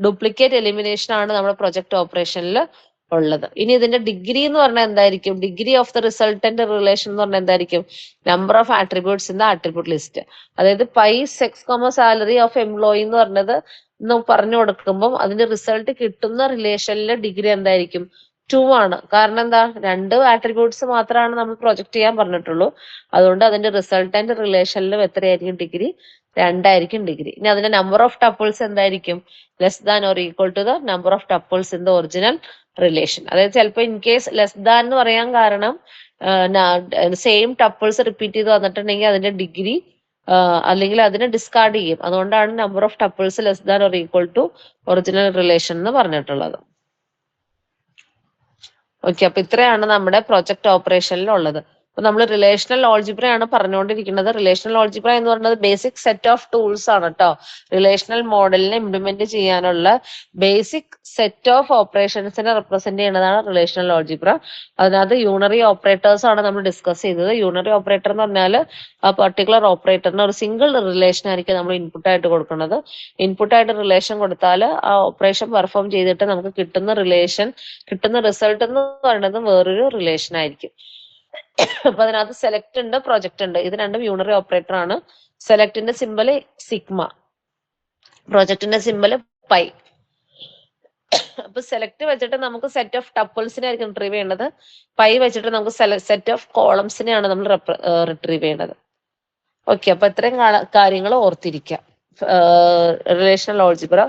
ഡ്യൂപ്ലിക്കേറ്റ് എലിമിനേഷൻ ആണ് നമ്മുടെ പ്രൊജക്ട് ഓപ്പറേഷനിൽ ഉള്ളത്. ഇനി ഇതിന്റെ ഡിഗ്രി എന്ന് പറഞ്ഞാൽ എന്തായിരിക്കും? Degree of the resultant relation എന്ന് പറഞ്ഞാൽ എന്തായിരിക്കും? Number of attributes in the attribute list. അതായത് pi sex comma salary of employee എന്ന് പറഞ്ഞത് പറഞ്ഞു കൊടുക്കുമ്പോൾ അതിന്റെ റിസൾട്ട് കിട്ടുന്ന റിലേഷനിലെ ഡിഗ്രി എന്തായിരിക്കും? 2 ആണ്. കാരണം എന്താ? 2 ആട്രിബ്യൂട്ട്സ് മാത്രമാണ് നമ്മൾ പ്രൊജക്ട് ചെയ്യാൻ പറഞ്ഞിട്ടുള്ളൂ. അതുകൊണ്ട് അതിന്റെ റിസൾട്ടന്റ് റിലേഷനിലും എത്രയായിരിക്കും ഡിഗ്രി? 2 ഡിഗ്രി. ഇനി അതിന്റെ നമ്പർ ഓഫ് ടപ്പിൾസ് എന്തായിരിക്കും? Less than or equal to the number of tuples in the original relation. അതായത് ചിലപ്പോൾ ഇൻ കേസ് ലെസ് ദാൻ എന്ന് പറയാൻ കാരണം സെയിം ടപ്പിൾസ് റിപ്പീറ്റ് ചെയ്ത് വന്നിട്ടുണ്ടെങ്കിൽ അതിന്റെ ഡിഗ്രി അല്ലെങ്കിൽ അതിനെ ഡിസ്കാർഡ് ചെയ്യും. അതുകൊണ്ടാണ് number of tuples less than or equal to original relation എന്ന് പറഞ്ഞിട്ടുള്ളത്. ഓക്കെ, അപ്പൊ ഇത്രയാണ് നമ്മുടെ പ്രൊജക്ട് ഓപ്പറേഷനിൽ ഉള്ളത്. അപ്പൊ നമ്മൾ റിലേഷണൽ ഓൾജിബ്ര ആണ് പറഞ്ഞുകൊണ്ടിരിക്കുന്നത്. റിലേഷണൽ ഓൾജിബ്ര എന്ന് പറയുന്നത് ബേസിക് സെറ്റ് ഓഫ് ടൂൾസ് ആണ് കേട്ടോ. റിലേഷണൽ മോഡലിനെ ഇംപ്ലിമെന്റ് ചെയ്യാനുള്ള ബേസിക് സെറ്റ് ഓഫ് ഓപ്പറേഷൻസിനെ റെപ്രസെന്റ് ചെയ്യുന്നതാണ് റിലേഷണൽ ഓൾജിബ്ര. അതിനകത്ത് യൂണറി ഓപ്പറേറ്റേഴ്സ് ആണ് നമ്മൾ ഡിസ്കസ് ചെയ്തത്. യൂണറി ഓപ്പറേറ്റർ എന്ന് പറഞ്ഞാൽ ആ പർട്ടിക്കുലർ ഓപ്പറേറ്ററിന് ഒരു സിംഗിൾ റിലേഷൻ ആയിരിക്കും നമ്മൾ ഇൻപുട്ട് ആയിട്ട് കൊടുക്കുന്നത്. ഇൻപുട്ട് ആയിട്ട് റിലേഷൻ കൊടുത്താൽ ആ ഓപ്പറേഷൻ പെർഫോം ചെയ്തിട്ട് നമുക്ക് കിട്ടുന്ന റിസൾട്ട് എന്ന് പറയുന്നത് വേറൊരു റിലേഷൻ ആയിരിക്കും. അപ്പൊ അതിനകത്ത് സെലക്ട് ഉണ്ട്, പ്രൊജക്ട് ഉണ്ട്. ഇത് രണ്ടും യൂണറി ഓപ്പറേറ്റർ ആണ്. സെലക്ടിന്റെ സിമ്പൽ സിഗ്മ, പ്രൊജക്ടിന്റെ സിമ്പൽ പൈ. അപ്പൊ സെലക്ട് വെച്ചിട്ട് നമുക്ക് സെറ്റ് ഓഫ് ടപ്പിൾസിനെ ആയിരിക്കും റിട്രീവ് ചെയ്യേണ്ടത്. പൈ വെച്ചിട്ട് നമുക്ക് സെറ്റ് ഓഫ് കോളംസിനെയാണ് നമ്മൾ റിട്രീവ് ചെയ്യേണ്ടത്. ഓക്കെ, അപ്പൊ ഇത്രയും കാര്യങ്ങൾ ഓർത്തിരിക്കാം റിലേഷണൽ ഓൾജിബ്ര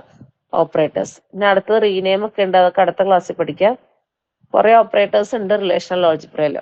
ഓപ്പറേറ്റേഴ്സ്. ഇനി അടുത്തത് റീനെയിം ഒക്കെ ഉണ്ട്, അതൊക്കെ അടുത്ത ക്ലാസ്സിൽ പഠിക്കാം. കുറെ ഓപ്പറേറ്റേഴ്സ് ഉണ്ട് റിലേഷണൽ ഓൾജിബ്രയിൽ.